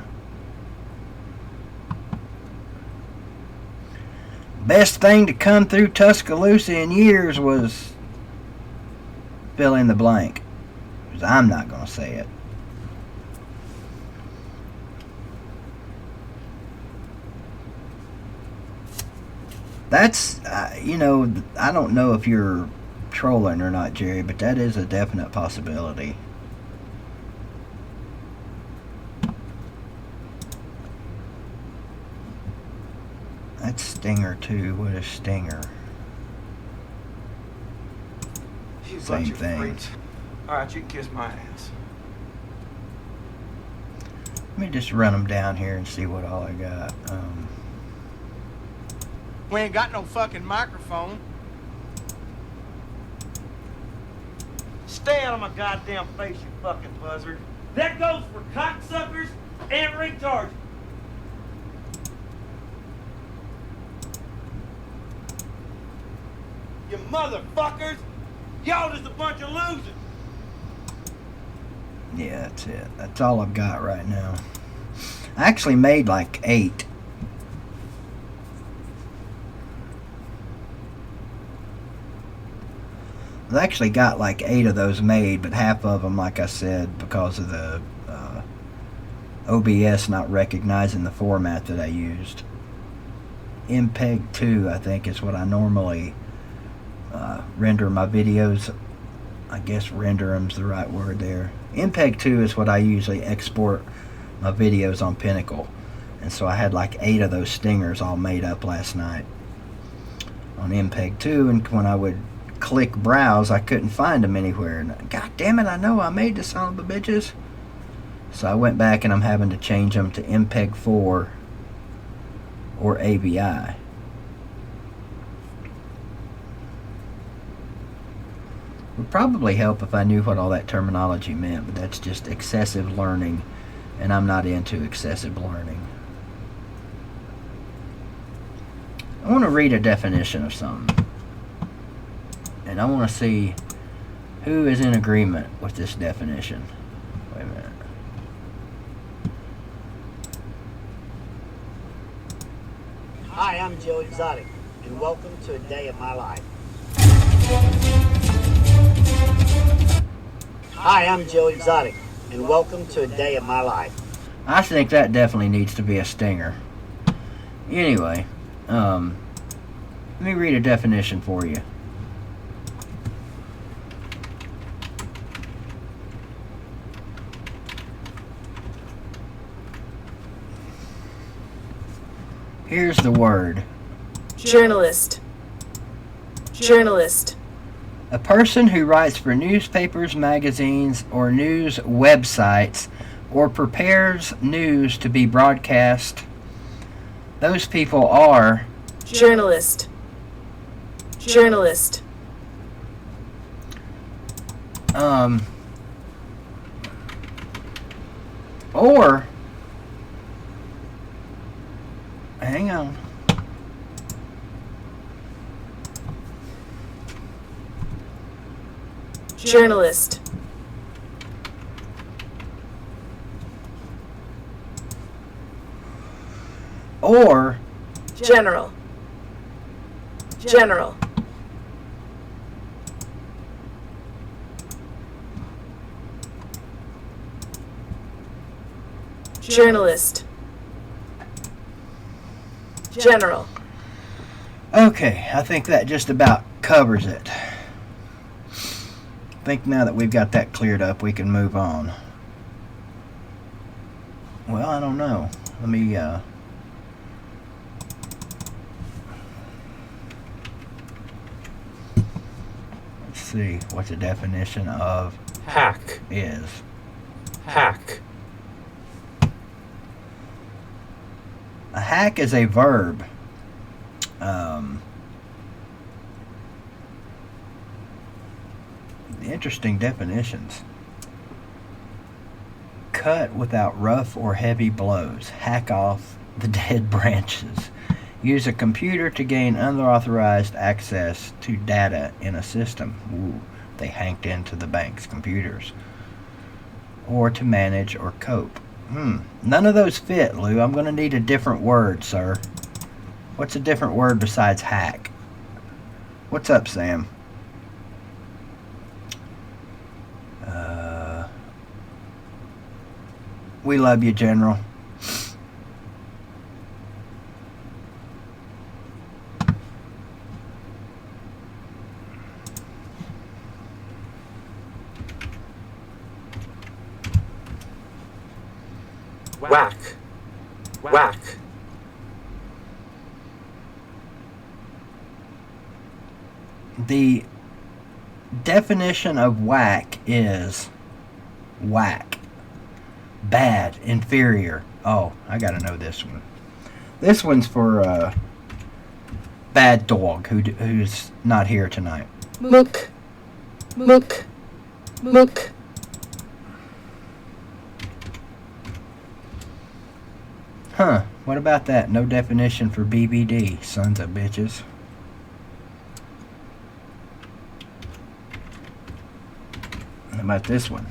Best thing to come through Tuscaloosa in years was fill in the blank. Because I'm not going to say it. That's, you know, I don't know if you're trolling or not, Jerry, but that is a definite possibility. That's Stinger, too. What is Stinger? She's Same thing. All right, you can kiss my ass. Let me just run them down here and see what all I got. We ain't got no fucking microphone. Stay out of my goddamn face, you fucking buzzard. That goes for cocksuckers and retards. You motherfuckers! Y'all just a bunch of losers! Yeah, that's it. That's all I've got right now. I actually made like 8. I actually got like 8 of those made, but half of them, like I said, because of the OBS not recognizing the format that I used. M-PEG-2, I think, is what I normally render my videos. I guess render them's the right word there. M-PEG-2 is what I usually export my videos on Pinnacle. And so I had like 8 of those stingers all made up last night on M-PEG-2, and when I would click browse, I couldn't find them anywhere. And God damn it, I know I made the son of a bitches. So I went back and I'm having to change them to MPEG-4 or AVI. Would probably help if I knew what all that terminology meant, but that's just excessive learning, and I'm not into excessive learning. I want to read a definition of something, and I want to see who is in agreement with this definition. Wait a minute. Hi, I'm Joe Exotic, and welcome to a day of my life. Hi, I'm Joe Exotic, and welcome to a day of my life. I think that definitely needs to be a stinger. Anyway, let me read a definition for you. Here's the word. Journalist. Journalist. A person who writes for newspapers, magazines, or news websites, or prepares news to be broadcast. Those people are Journalist. Journalist. Or hang on. Journalist. Or General. General. Journalist. General. okay, I think that just about covers it. I think now that we've got that cleared up, we can move on. Well, I don't know. Let me let's see what the definition of Hack. is. Hack. A hack is a verb. Interesting definitions. Cut without rough or heavy blows. Hack off the dead branches. Use a computer to gain unauthorized access to data in a system. Ooh, they hacked into the bank's computers. Or to manage or cope. None of those fit, Lou. I'm going to need a different word, sir. What's a different word besides hack? What's up, Sam? We love you, General. Whack. Whack. The definition of whack is whack. Bad. Inferior. Oh, I gotta know this one. This one's for Bad Dog, who's not here tonight. Mook. Mook. Mook. Huh. What about that? No definition for BVD, sons of bitches. How about this one?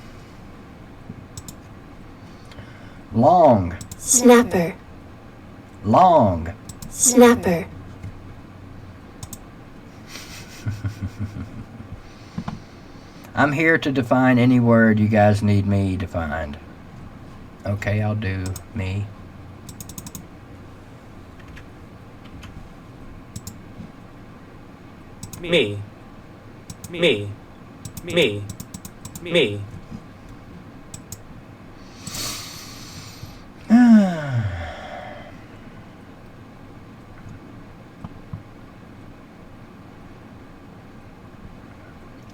Long. Snapper. Long. Snapper. I'm here to define any word you guys need me defined. Okay, I'll do me. Me. Me. Me. Me.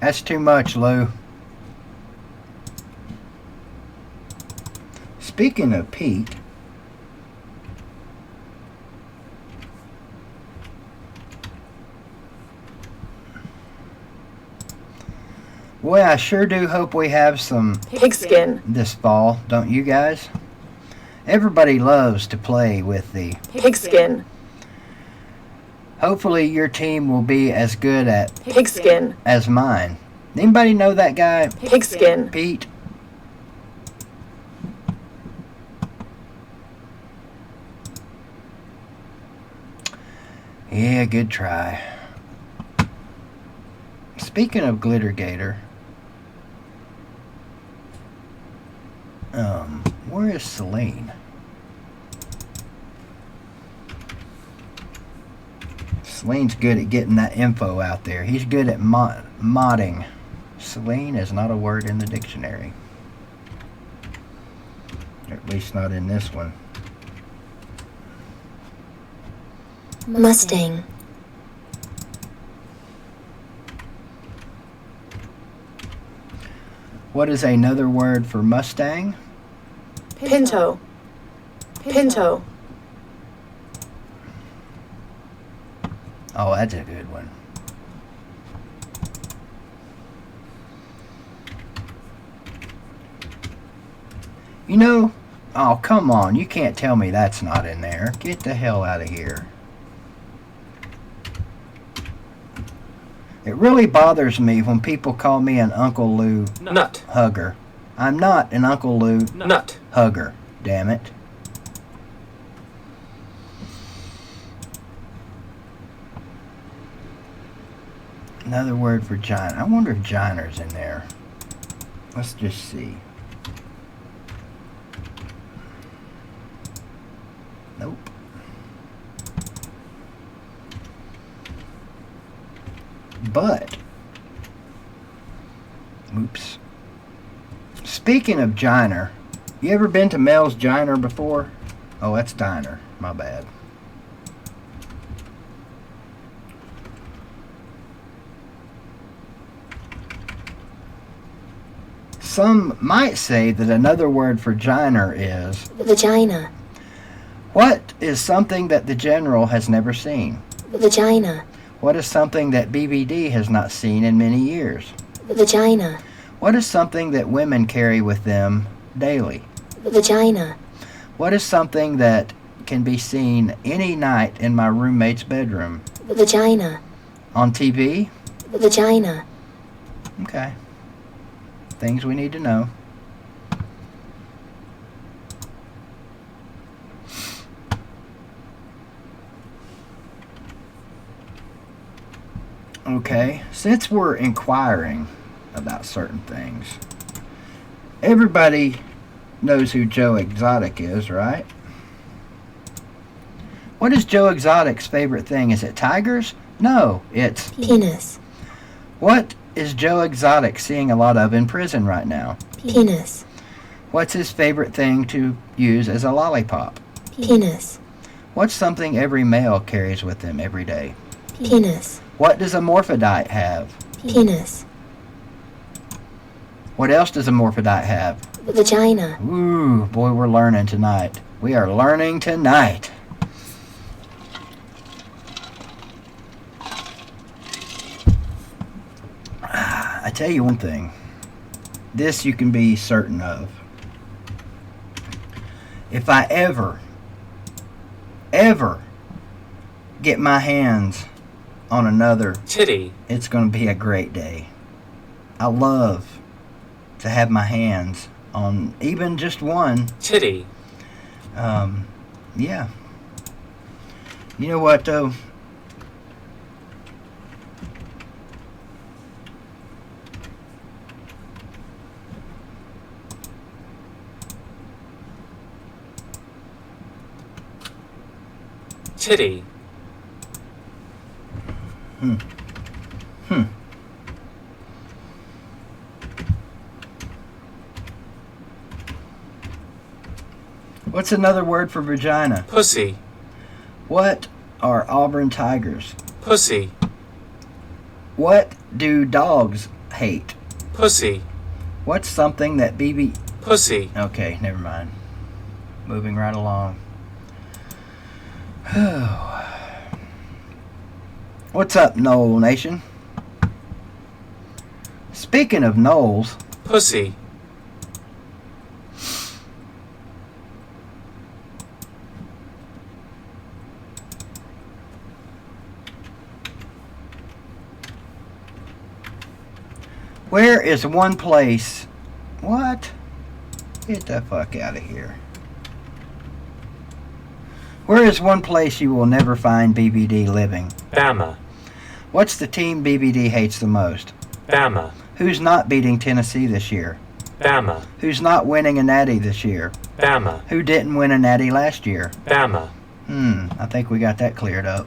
That's too much, Lou. Speaking of Pete, boy, I sure do hope we have some Pigskin. this fall, don't you guys? Everybody loves to play with the Pigskin. Hopefully your team will be as good at Pigskin. as mine. Anybody know that guy, Pigskin. Pete? Yeah, good try. Speaking of Glitter Gator, where is Celine? Celine's good at getting that info out there. He's good at modding. Celine is not a word in the dictionary. Or at least not in this one. Mustang. What is another word for Mustang? Pinto. Pinto. Oh, that's a good one. You know, oh, come on. You can't tell me that's not in there. Get the hell out of here. It really bothers me when people call me an Uncle Lou Nut. hugger. I'm not an Uncle Lou Nut. hugger. Damn it. Another word for giant. I wonder if giner's in there. Let's just see. Nope. But, oops. Speaking of Giner, you ever been to Mel's Giner before? Oh, that's Diner. My bad. Some might say that another word for Giner is Vagina. what is something that the general has never seen? Vagina. What is something that BVD has not seen in many years? Vagina. What is something that women carry with them daily? Vagina. What is something that can be seen any night in my roommate's bedroom? Vagina. On TV? Vagina. Okay. Things we need to know. Okay, since we're inquiring about certain things, everybody knows who Joe Exotic is, right? What is Joe Exotic's favorite thing? Is it tigers? No, it's... Penis. What is Joe Exotic seeing a lot of in prison right now? Penis. What's his favorite thing to use as a lollipop? Penis. What's something every male carries with them every day? Penis. What does a morphodite have? Penis. What else does a morphodite have? Vagina. Ooh, boy, we're learning tonight. We are learning tonight. I tell you one thing. This you can be certain of. If I ever get my hands on another titty, it's going to be a great day. I love to have my hands on even just one. titty, Yeah. You know what, though? titty, What's another word for vagina? pussy, What are Auburn Tigers? pussy, What do dogs hate? pussy, What's something that BB... pussy, Okay, never mind. Moving right along. What's up, Knoll Nation? Speaking of Knolls, pussy, where is one place... What? Get the fuck out of here. Where is one place you will never find BVD living? Bama, What's the team BVD hates the most? Bama, Who's not beating Tennessee this year? Bama, Who's not winning a natty this year? Bama, Who didn't win a natty last year? Bama, I think we got that cleared up.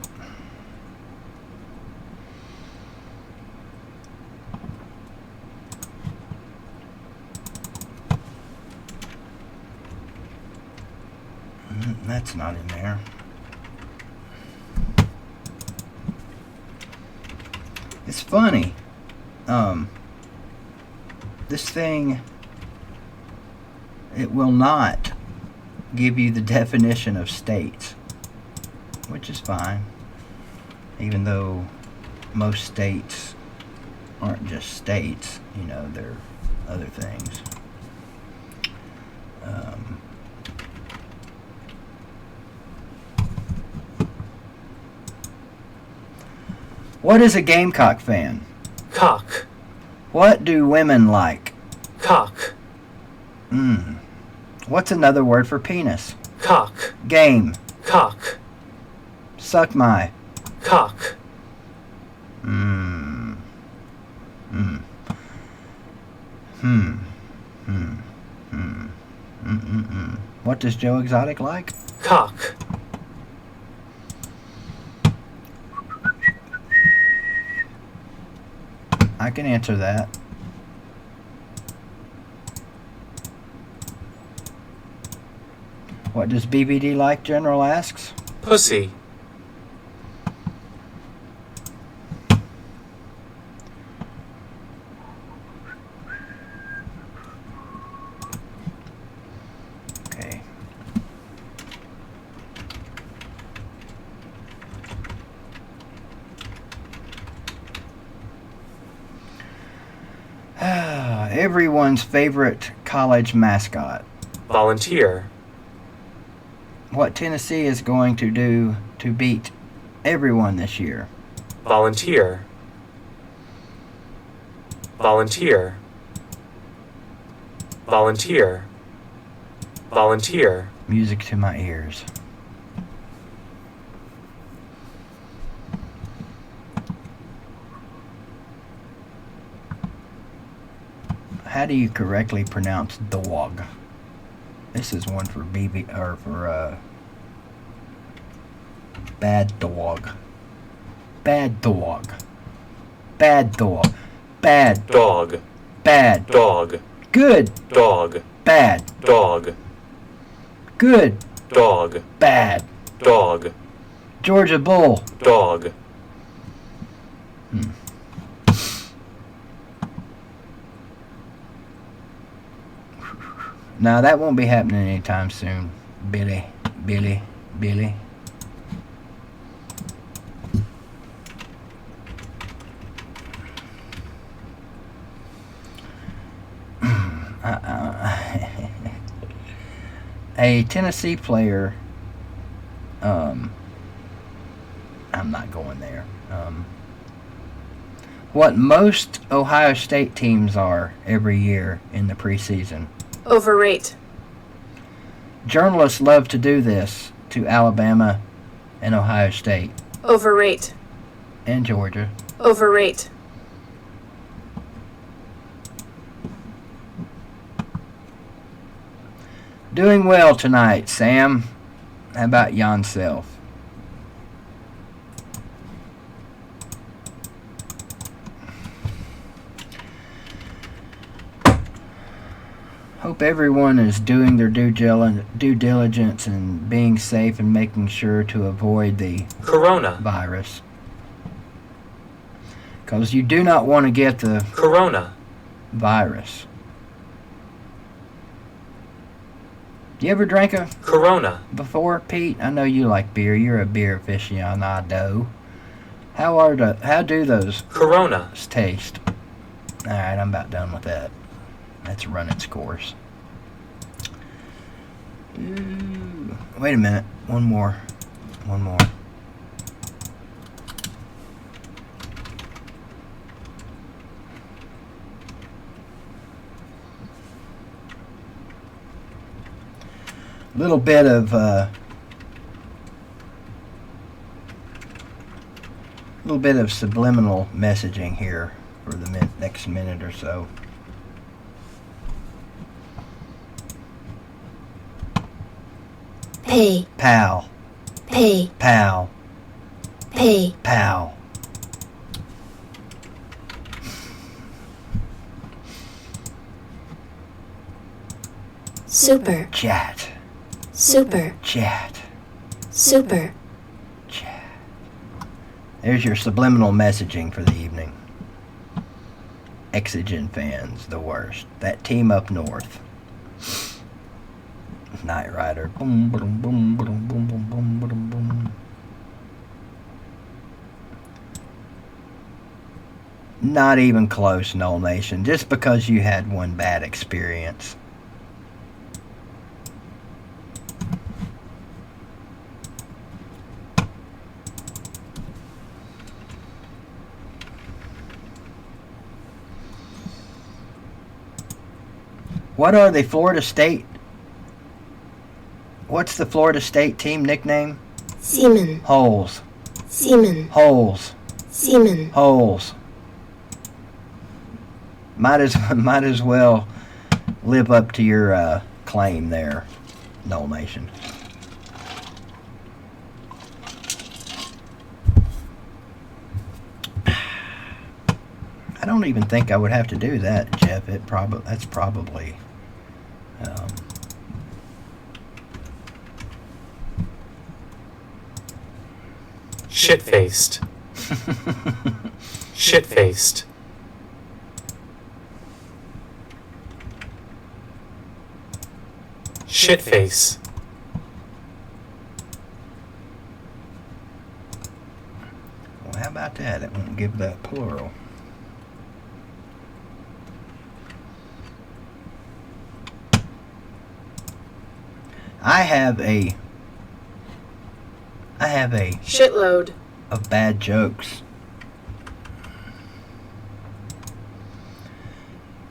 That's not in there. It's funny. This thing, it will not give you the definition of states, which is fine, even though most states aren't just states, you know, they're other things. What is a Gamecock fan? cock, What do women like? cock, What's another word for penis? cock, Game. cock, Suck my. cock, What does Joe Exotic like? cock, I can answer that. What does BBD like? General asks. pussy, Okay. Everyone's favorite college mascot. volunteer, What Tennessee is going to do to beat everyone this year. volunteer, volunteer, volunteer, volunteer, Music to my ears. How do you correctly pronounce dog? This is one for bad dog. Bad dog. Bad dog. Bad. dog, Bad. dog, Good. dog, Bad. dog, Good. dog, Bad. dog, Georgia Bull. dog, No, that won't be happening anytime soon. Billy. A Tennessee player, I'm not going there. What most Ohio State teams are every year in the preseason. Overrate. Journalists love to do this to Alabama and Ohio State. Overrate. And Georgia. Overrate. Doing well tonight, Sam. How about yourself? Hope everyone is doing their due diligence and being safe and making sure to avoid the Corona virus. Because you do not want to get the Corona virus. You ever drank a Corona before, Pete? I know you like beer. You're a beer aficionado. How do those Corona taste? Alright, I'm about done with that. That's run its course. Ooh. Wait a minute. One more. Little bit of subliminal messaging here for the next minute or so. Pay. Pal. Pay. Pal. Pay. Pal. Super. Chat. Super. Chat. Super. Chat. There's your subliminal messaging for the evening. Exogen fans, the worst. That team up north. Knight Rider. Boom, boom, boom, boom, boom, boom, boom, boom, boom. Not even close, Null Nation. Just because you had one bad experience. What are they, Florida State? What's the Florida State team nickname? Seaman. Holes. Seaman. Holes. Seaman. Holes. Might as well live up to your claim there, Null Nation. I don't even think I would have to do that, Jeff. That's probably shit-faced shit-faced shit-face well, how about that? It won't give that plural. I have a Shitload. of bad jokes.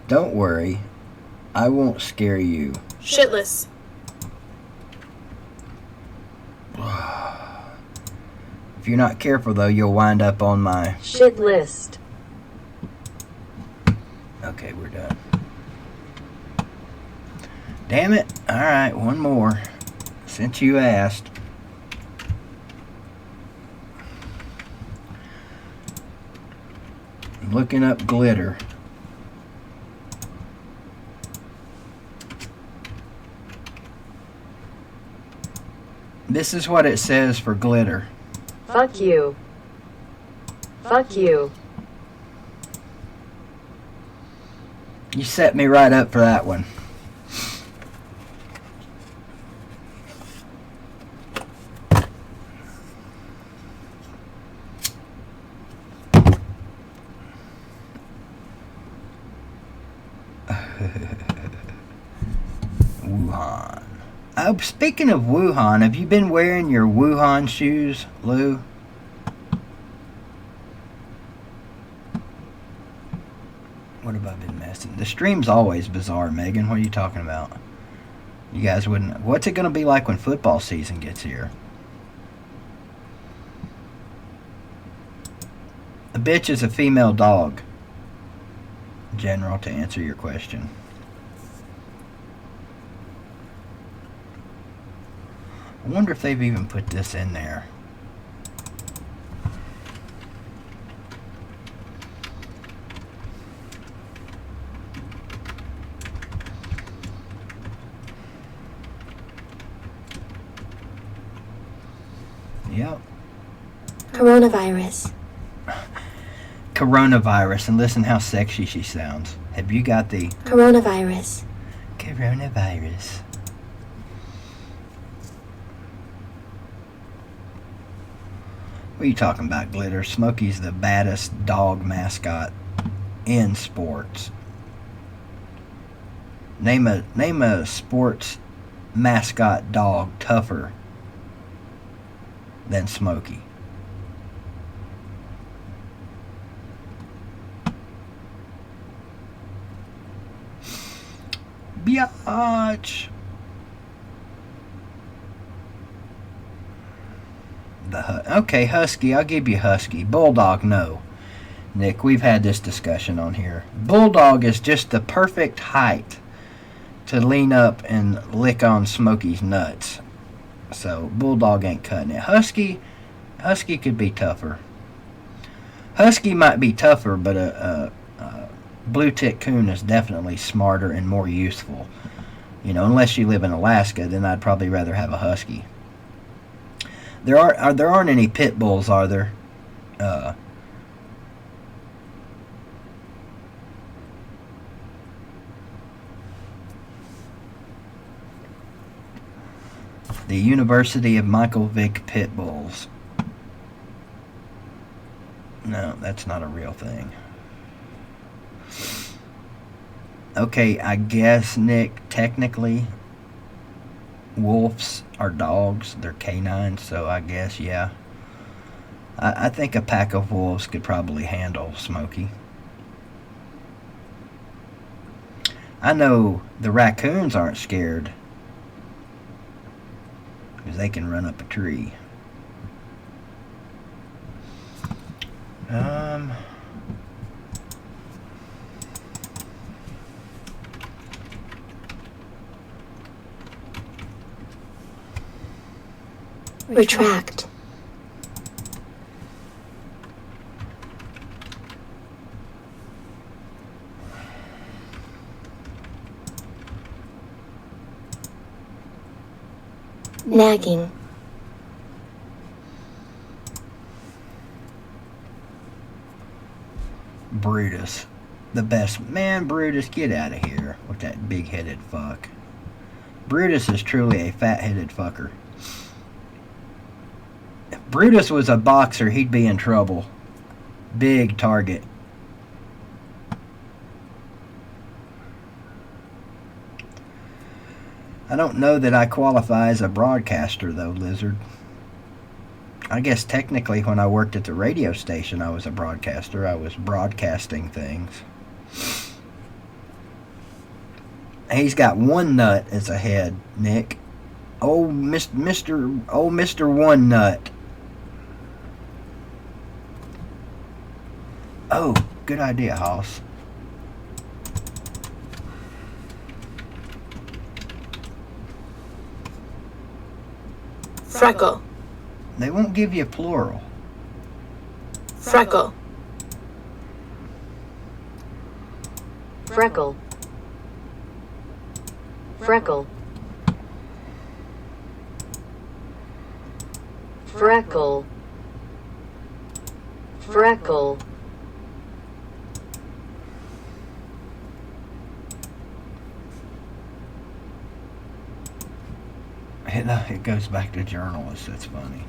Don't worry, I won't scare you. Shitless. If you're not careful, though, you'll wind up on my... Shit list. Okay, we're done. Damn it. Alright, one more. Since you asked. I'm looking up glitter. This is what it says for glitter. Fuck you. Fuck you. You set me right up for that one. Wuhan. Oh, speaking of Wuhan, have you been wearing your Wuhan shoes, Lou? What have I been messing? The stream's always bizarre, Megan. What are you talking about? You guys wouldn't... What's it going to be like when football season gets here? A bitch is a female dog. General, to answer your question. I wonder if they've even put this in there. Yep. Coronavirus. Coronavirus, and listen how sexy she sounds. Have you got the Coronavirus. coronavirus? What are you talking about, Glitter? Smokey's the baddest dog mascot in sports. Name a sports mascot dog tougher than Smokey. Biatch. Okay, Husky, I'll give you Husky. Bulldog, no. Nick, we've had this discussion on here. Bulldog is just the perfect height to lean up and lick on Smokey's nuts. So, Bulldog ain't cutting it. Husky could be tougher. Husky might be tougher, but a blue tick coon is definitely smarter and more useful. You know, unless you live in Alaska, then I'd probably rather have a Husky. There aren't any pit bulls, are there? The University of Michael Vick Pit Bulls. No, that's not a real thing. Okay, I guess, Nick, technically, wolves are dogs. They're canines, so I guess, yeah. I think a pack of wolves could probably handle Smokey. I know the raccoons aren't scared because they can run up a tree. Retract. Nagging. Brutus. The best. Man, Brutus, get out of here with that big-headed fuck. Brutus is truly a fat-headed fucker. If Brutus was a boxer, he'd be in trouble. Big target. I don't know that I qualify as a broadcaster, though, Lizard. I guess technically when I worked at the radio station, I was a broadcaster. I was broadcasting things. He's got one nut as a head, Nick. Oh, Mr. One Nut. Oh, good idea, Hoss. Freckle. They won't give you plural. Freckle. Freckle. Freckle. Freckle. Freckle. It goes back to journalists. That's funny.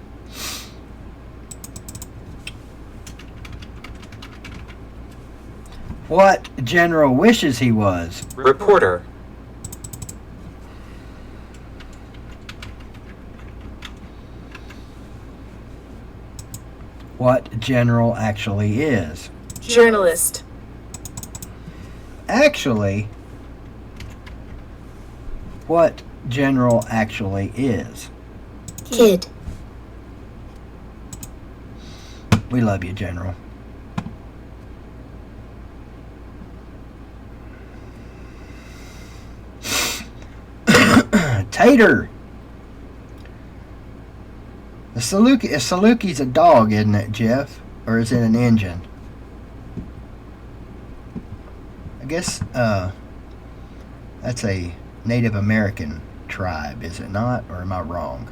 What General wishes he was. reporter, What general actually is? Journalist. Actually, what general actually is? Kid. We love you, General. Tater. A Salukie's a dog, isn't it, Jeff? Or is it an engine? I guess that's a Native American tribe, is it not? Or am I wrong?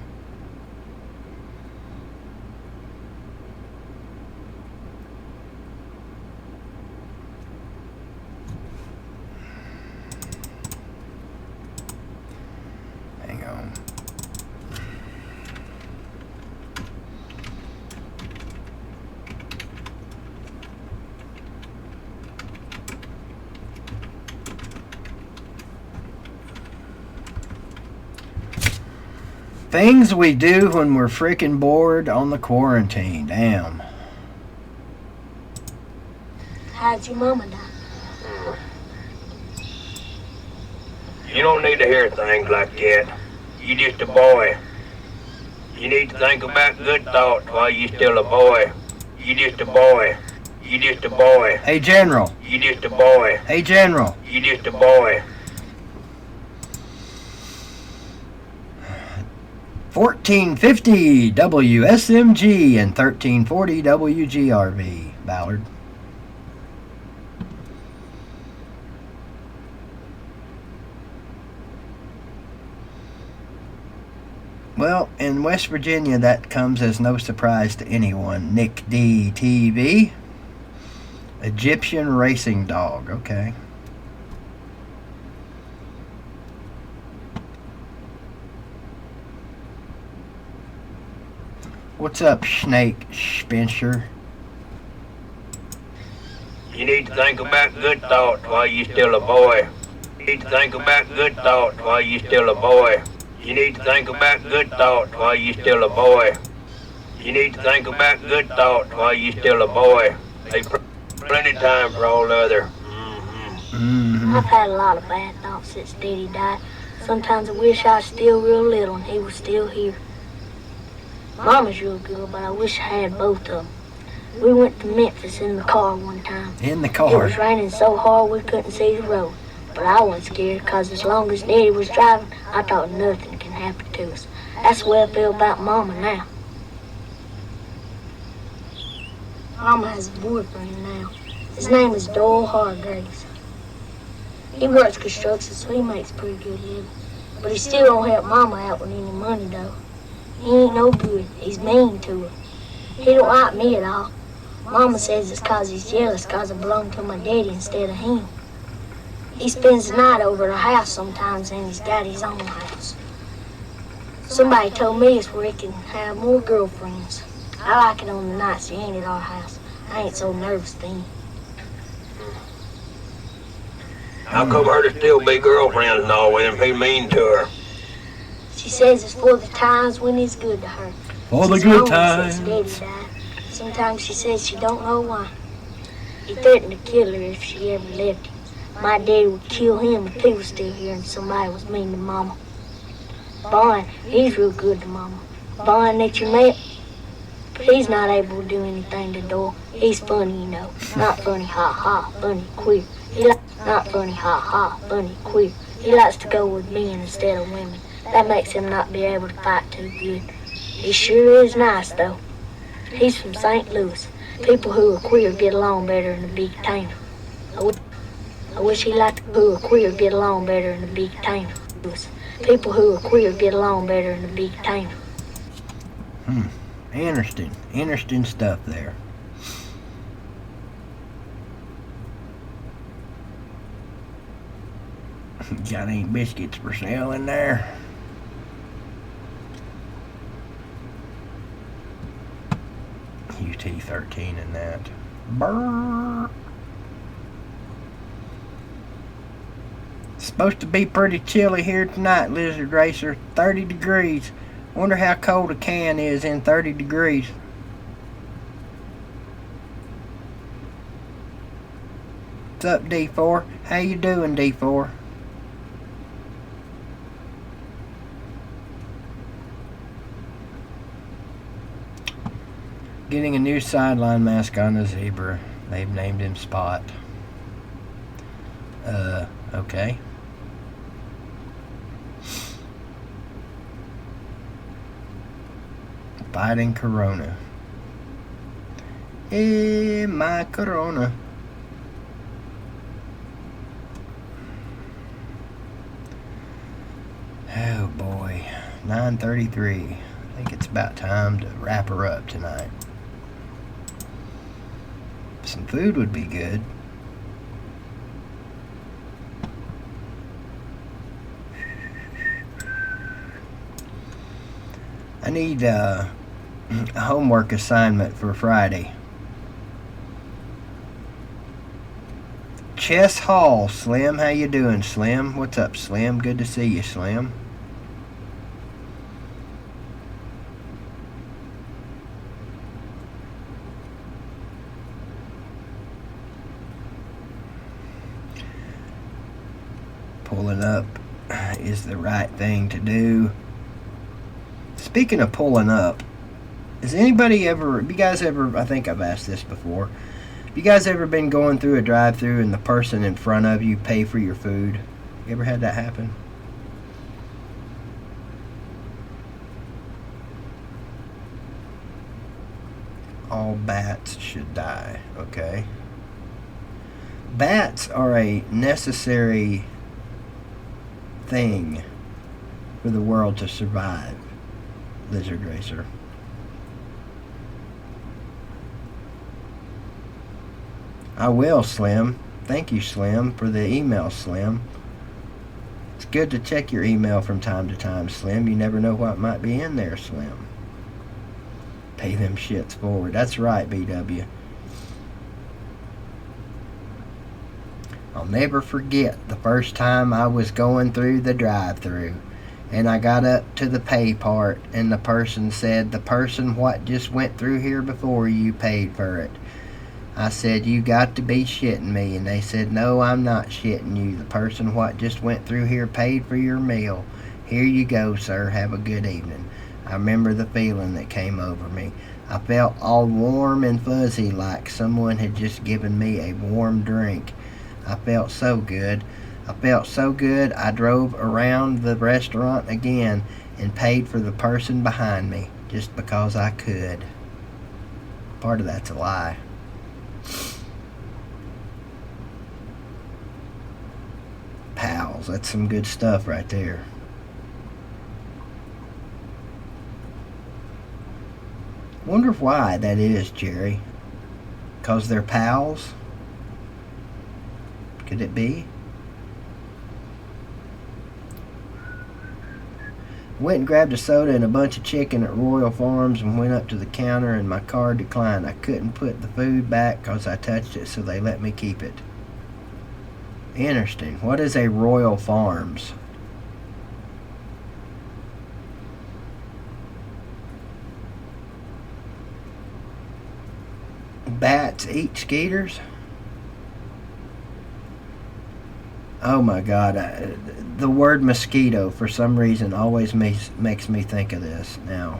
Hang on. Things we do when we're freaking bored on the quarantine. Damn. How'd your mama die? You don't need to hear things like that. You just a boy. You need to think about good thoughts while you still a boy. You just a boy. You just a boy. Hey, General. You just a boy. Hey, General. You just a boy. 1450 WSMG and 1340 WGRV. Ballard. Well, in West Virginia, that comes as no surprise to anyone. Nick D. TV. Egyptian racing dog. Okay. What's up, Snake Spencer? You need to think about good thoughts while you still a boy. You need to think about good thoughts while you still a boy. You need to think about good thoughts while you still a boy. You need to think about good thoughts while you still a boy. There's plenty time for all other. I've had a lot of bad thoughts since Daddy died. Sometimes I wish I was still real little and he was still here. Mama's real good, but I wish I had both of them. We went to Memphis in the car one time. In the It car. was raining so hard we couldn't see the road. But I wasn't scared, because as long as Daddy was driving, I thought nothing can happen to us. That's the way I feel about Mama now. Mama has a boyfriend now. His name is Doyle Hargraves. He works construction, so he makes pretty good living. But he still don't help Mama out with any money, though. He ain't no good. He's mean to her. He don't like me at all. Mama says it's 'cause he's jealous 'cause I belong to my daddy instead of him. He spends the night over at our house sometimes, and he's got his own house. Somebody told me it's where he can have more girlfriends. I like it on the nights he ain't at our house. I ain't so nervous then. How come her to still be girlfriends and all with him? He mean to her. She says it's for the times when he's good to her. For the She's good lonely times. since Daddy died. Sometimes she says she don't know why. He threatened to kill her if she ever left him. My daddy would kill him if he was still here and somebody was mean to Mama. Vaughn, he's real good to Mama. Vaughn that you met, but he's not able to do anything to Doyle. He's funny, you know. Not funny, ha ha, funny, queer. Not funny, ha ha, funny, queer. He likes to go with men instead of women. That makes him not be able to fight too good. He sure is nice, though. He's from St. Louis. People who are queer get along better in a big town. I wish he liked who are queer get along better in a big town. People who are queer get along better in a big town. Interesting stuff there. Got any biscuits for sale in there? UT13 in that. Brrr. supposed to be pretty chilly here tonight, Lizard Racer. 30 degrees. Wonder how cold a can is in 30 degrees. What's up, D4? How you doing, D4? Getting a new sideline mask on the zebra. They've named him Spot. Okay. Fighting Corona. My Corona. Oh boy. 9:33. I think it's about time to wrap her up tonight. Some food would be good. I need a homework assignment for Friday. Chess Hall, Slim. How you doing, Slim? What's up, Slim? Good to see you, Slim. Pulling up is the right thing to do. Speaking of pulling up, has anybody ever, have you guys ever, I think I've asked this before, have you guys ever been going through a drive-thru and the person in front of you pay for your food? You ever had that happen? All bats should die. Okay. Bats are a necessary thing for the world to survive, Lizard Racer. I will, Slim. Thank you, Slim, for the email, Slim. It's good to check your email from time to time, Slim. You never know what might be in there, Slim. Pay them shits forward. That's right, BW. I'll never forget the first time I was going through the drive-thru and I got up to the pay part and the person said, "The person what just went through here before you paid for it." I said, "You got to be shitting me." And they said, "No, I'm not shitting you. The person what just went through here paid for your meal. Here you go, sir. Have a good evening." I remember the feeling that came over me. I felt all warm and fuzzy like someone had just given me a warm drink. I felt so good. I felt so good I drove around the restaurant again and paid for the person behind me just because I could. Part of that's a lie. Pals, that's some good stuff right there. Wonder why that is, Jerry. 'Cause they're pals? Could it be? Went and grabbed a soda and a bunch of chicken at Royal Farms and went up to the counter and my card declined. I couldn't put the food back 'cause I touched it, so they let me keep it. Interesting. What is a Royal Farms? Bats eat skeeters? Oh my God. The word mosquito, for some reason, always makes me think of this. Now,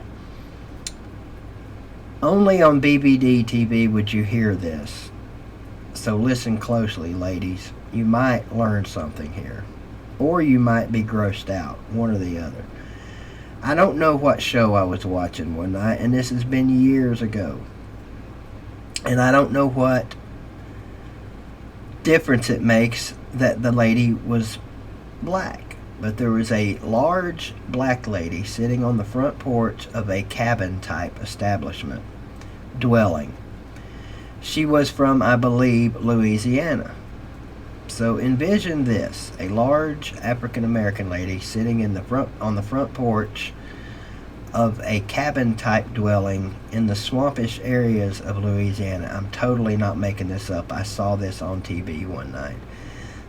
only on BVDTV would you hear this. So listen closely, ladies. You might learn something here. Or you might be grossed out. One or the other. I don't know what show I was watching one night, and this has been years ago. And I don't know what difference it makes that the lady was black. But there was a large black lady sitting on the front porch of a cabin-type establishment, dwelling. She was from, I believe, Louisiana. So envision this, a large African-American lady sitting in on the front porch of a cabin-type dwelling in the swampish areas of Louisiana. I'm totally not making this up. I saw this on TV one night.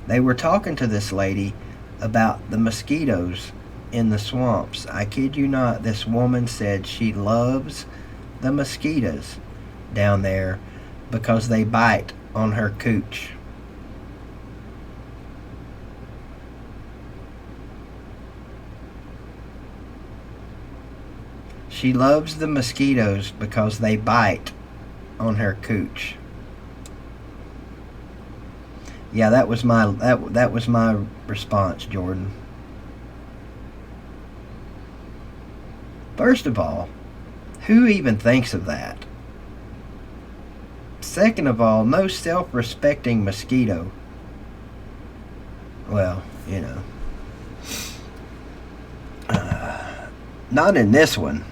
They were talking to this lady about the mosquitoes in the swamps. I kid you not, this woman said she loves the mosquitoes down there because they bite on her cooch. She loves the mosquitoes because they bite on her cooch. Yeah, that was my that was my response, Jordan. First of all, who even thinks of that? Second of all, no self-respecting mosquito. Well, you know. Not in this one.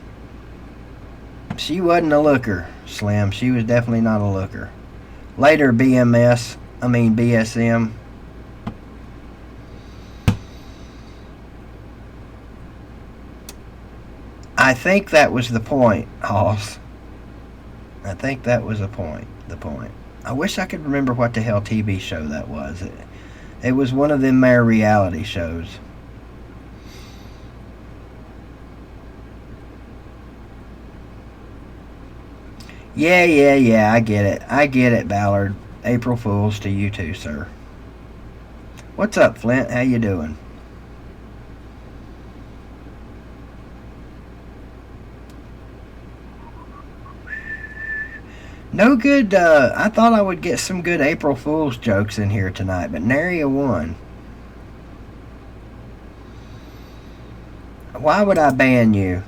She wasn't a looker, Slim. She was definitely not a looker. Later, BSM. I think that was the point, Hoss. I think that was the point. I wish I could remember what the hell TV show that was. It was one of them mere reality shows. Yeah, I get it, Ballard. April Fools to you too, sir. What's up, Flint? How you doing? No good, I thought I would get some good April Fool's jokes in here tonight, but nary a one. Why would I ban you,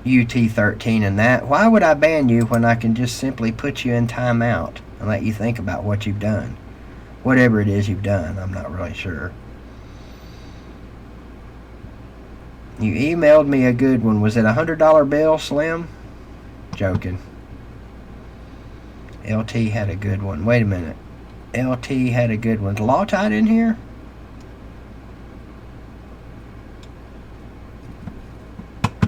UT13 and that? Why would I ban you when I can just simply put you in timeout and let you think about what you've done? Whatever it is you've done, I'm not really sure. You emailed me a good one. Was it a $100 bill, Slim? Joking. LT had a good one. Wait a minute. LT had a good one. The Law Tide in here?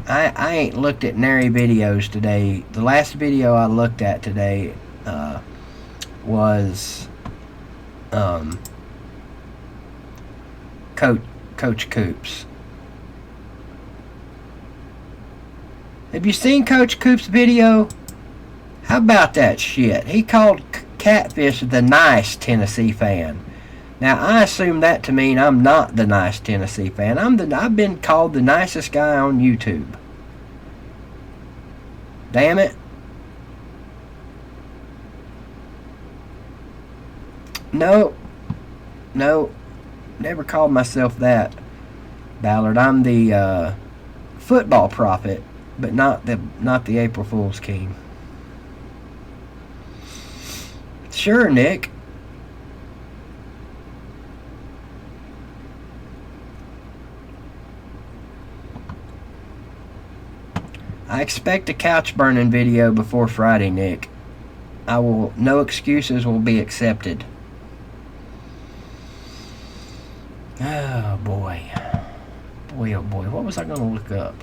I ain't looked at nary videos today. The last video I looked at today was Coach Coops. Have you seen Coach Coops' video? How about that shit? He called Catfish the nice Tennessee fan. Now, I assume that to mean I'm not the nice Tennessee fan. I've been called the nicest guy on YouTube. Damn it. No. Never called myself that, Ballard. I'm the football prophet, but not the April Fool's King. Sure, Nick. I expect a couch burning video before Friday, Nick. No excuses will be accepted. Oh boy. Boy, oh boy. What was I going to look up?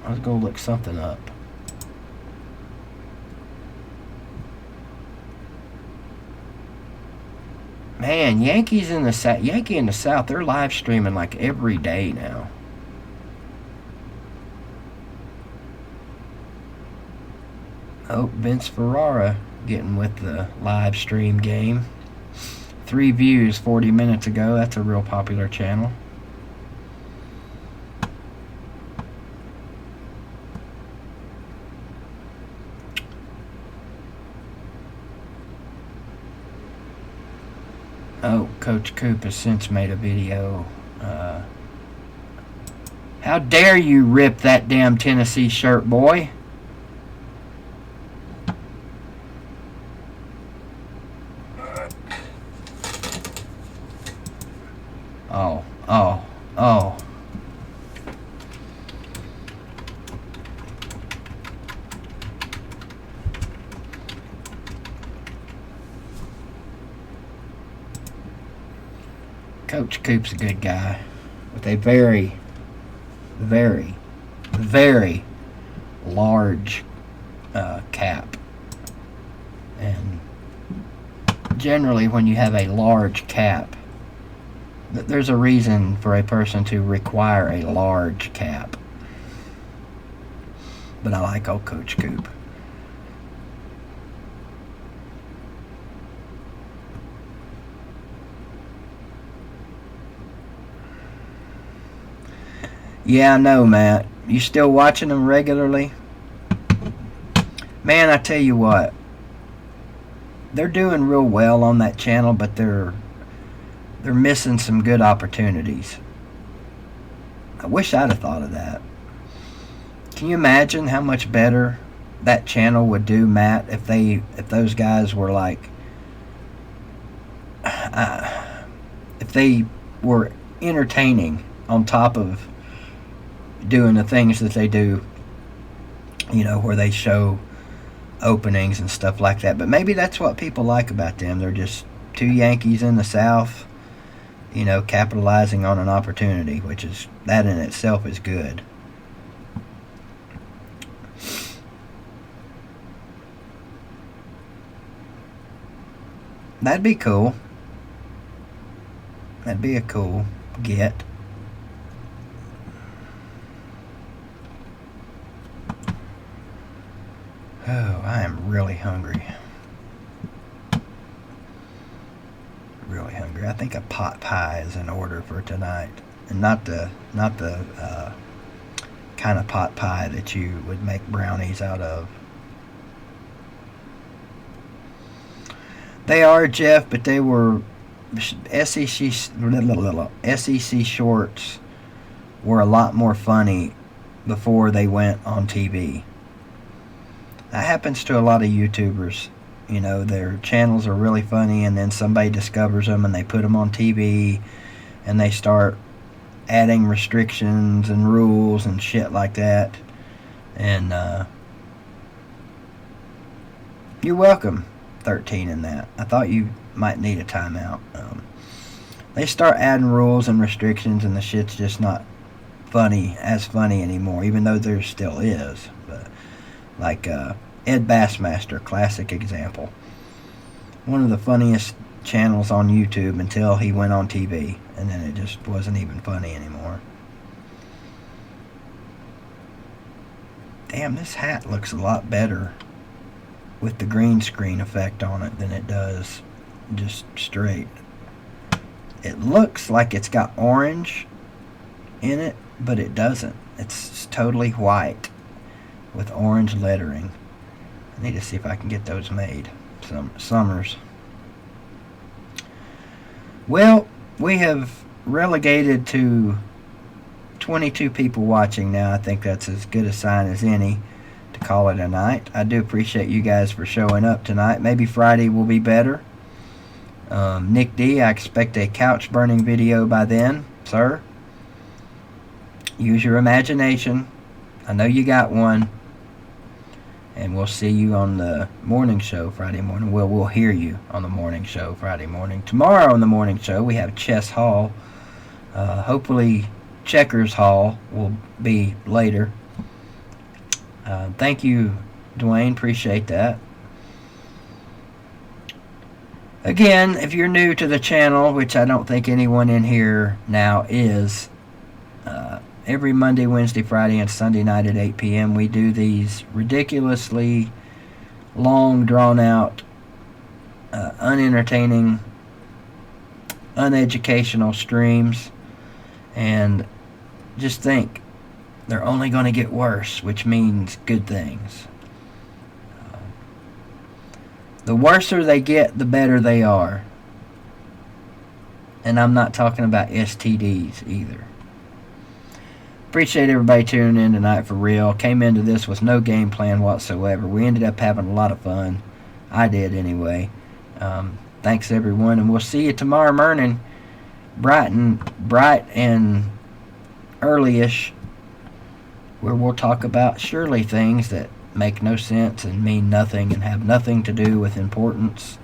I was going to look something up. Man, Yankee in the South, they're live streaming like every day now. Oh, Vince Ferrara getting with the live stream game. 3 views 40 minutes ago. That's a real popular channel. Oh, Coach Coop has since made a video. How dare you rip that damn Tennessee shirt, boy? Oh. Coach Coop's a good guy with a very, very, very large cap. And generally when you have a large cap, there's a reason for a person to require a large cap. But I like old Coach Coop. Yeah, I know, Matt. You still watching them regularly? Man, I tell you what. They're doing real well on that channel, but they're missing some good opportunities. I wish I'd have thought of that. Can you imagine how much better that channel would do, Matt, if those guys were like, if they were entertaining on top of doing the things that they do, you know, where they show openings and stuff like that. But maybe that's what people like about them. They're just two Yankees in the South, you know, capitalizing on an opportunity, which is, that in itself is good. That'd be cool. That'd be a cool get. Oh, I am really hungry. Really hungry. I think a pot pie is in order for tonight, and not the kind of pot pie that you would make brownies out of. They are, Jeff, but they were SEC shorts were a lot more funny before they went on TV. That happens to a lot of YouTubers. You know, their channels are really funny, and then somebody discovers them and they put them on TV, and they start adding restrictions and rules and shit like that. And you're welcome, 13 in that. I thought you might need a timeout. They start adding rules and restrictions, and the shit's just not funny anymore, even though there still is. But like Ed Bassmaster, classic example. One of the funniest channels on YouTube until he went on TV, and then it just wasn't even funny anymore. Damn, this hat looks a lot better with the green screen effect on it than it does just straight. It looks like it's got orange in it, but it doesn't. It's totally white with orange lettering. I need to see if I can get those made. Summers. Well, we have relegated to 22 people watching now. I think that's as good a sign as any to call it a night. I do appreciate you guys for showing up tonight. Maybe Friday will be better. Nick D, I expect a couch burning video by then, sir. Use your imagination. I know you got one. And we'll see you on the morning show Friday morning. Well, we'll hear you on the morning show Friday morning. Tomorrow on the morning show, we have Chess Hall. Hopefully, Checkers Hall will be later. Thank you, Dwayne. Appreciate that. Again, if you're new to the channel, which I don't think anyone in here now is, every Monday, Wednesday, Friday, and Sunday night at 8 p.m. we do these ridiculously long, drawn-out, unentertaining, uneducational streams. And just think, they're only going to get worse, which means good things. The worser they get, the better they are. And I'm not talking about STDs either. Appreciate everybody tuning in tonight for real. Came into this with no game plan whatsoever. We ended up having a lot of fun. I did anyway. Thanks everyone, and we'll see you tomorrow morning, bright and early-ish, where we'll talk about surely things that make no sense and mean nothing and have nothing to do with importance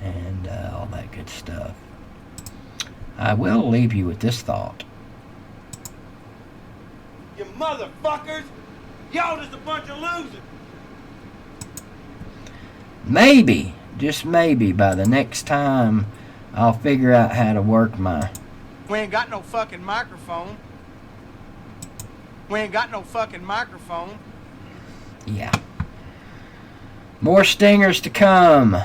and all that good stuff. I will leave you with this thought. You motherfuckers! Y'all just a bunch of losers! Maybe, just maybe, by the next time I'll figure out how to work my We ain't got no fucking microphone. We ain't got no fucking microphone. Yeah. More stingers to come.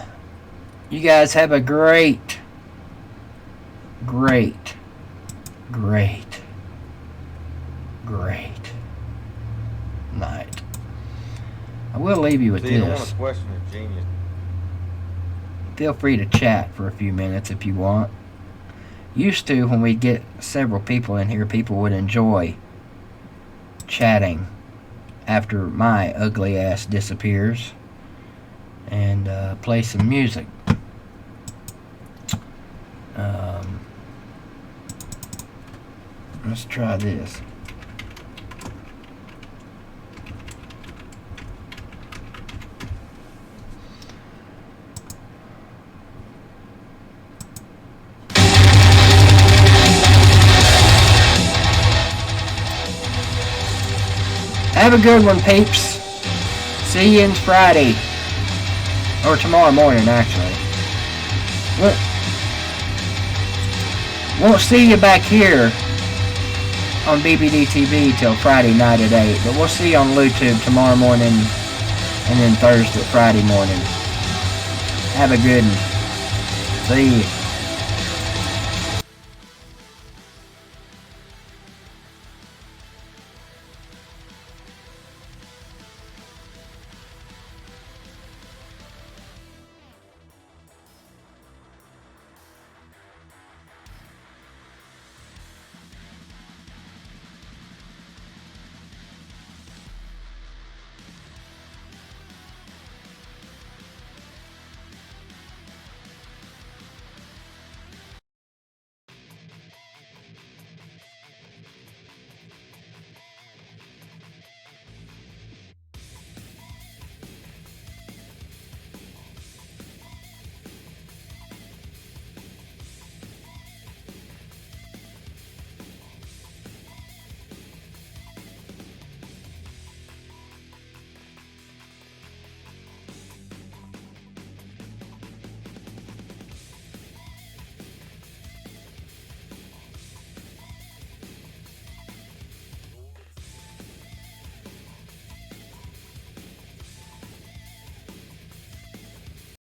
You guys have a great night. I will leave you with So you don't want this. to question a genius. Feel free to chat for a few minutes if you want. Used to, when we'd get several people in here, people would enjoy chatting after my ugly ass disappears and play some music. Let's try this. Have a good one, peeps. See you on Friday. Or tomorrow morning, actually. Won't see you back here on BVDTV till Friday night at 8. But we'll see you on LOUTUBE tomorrow morning and then Friday morning. Have a good one. See you.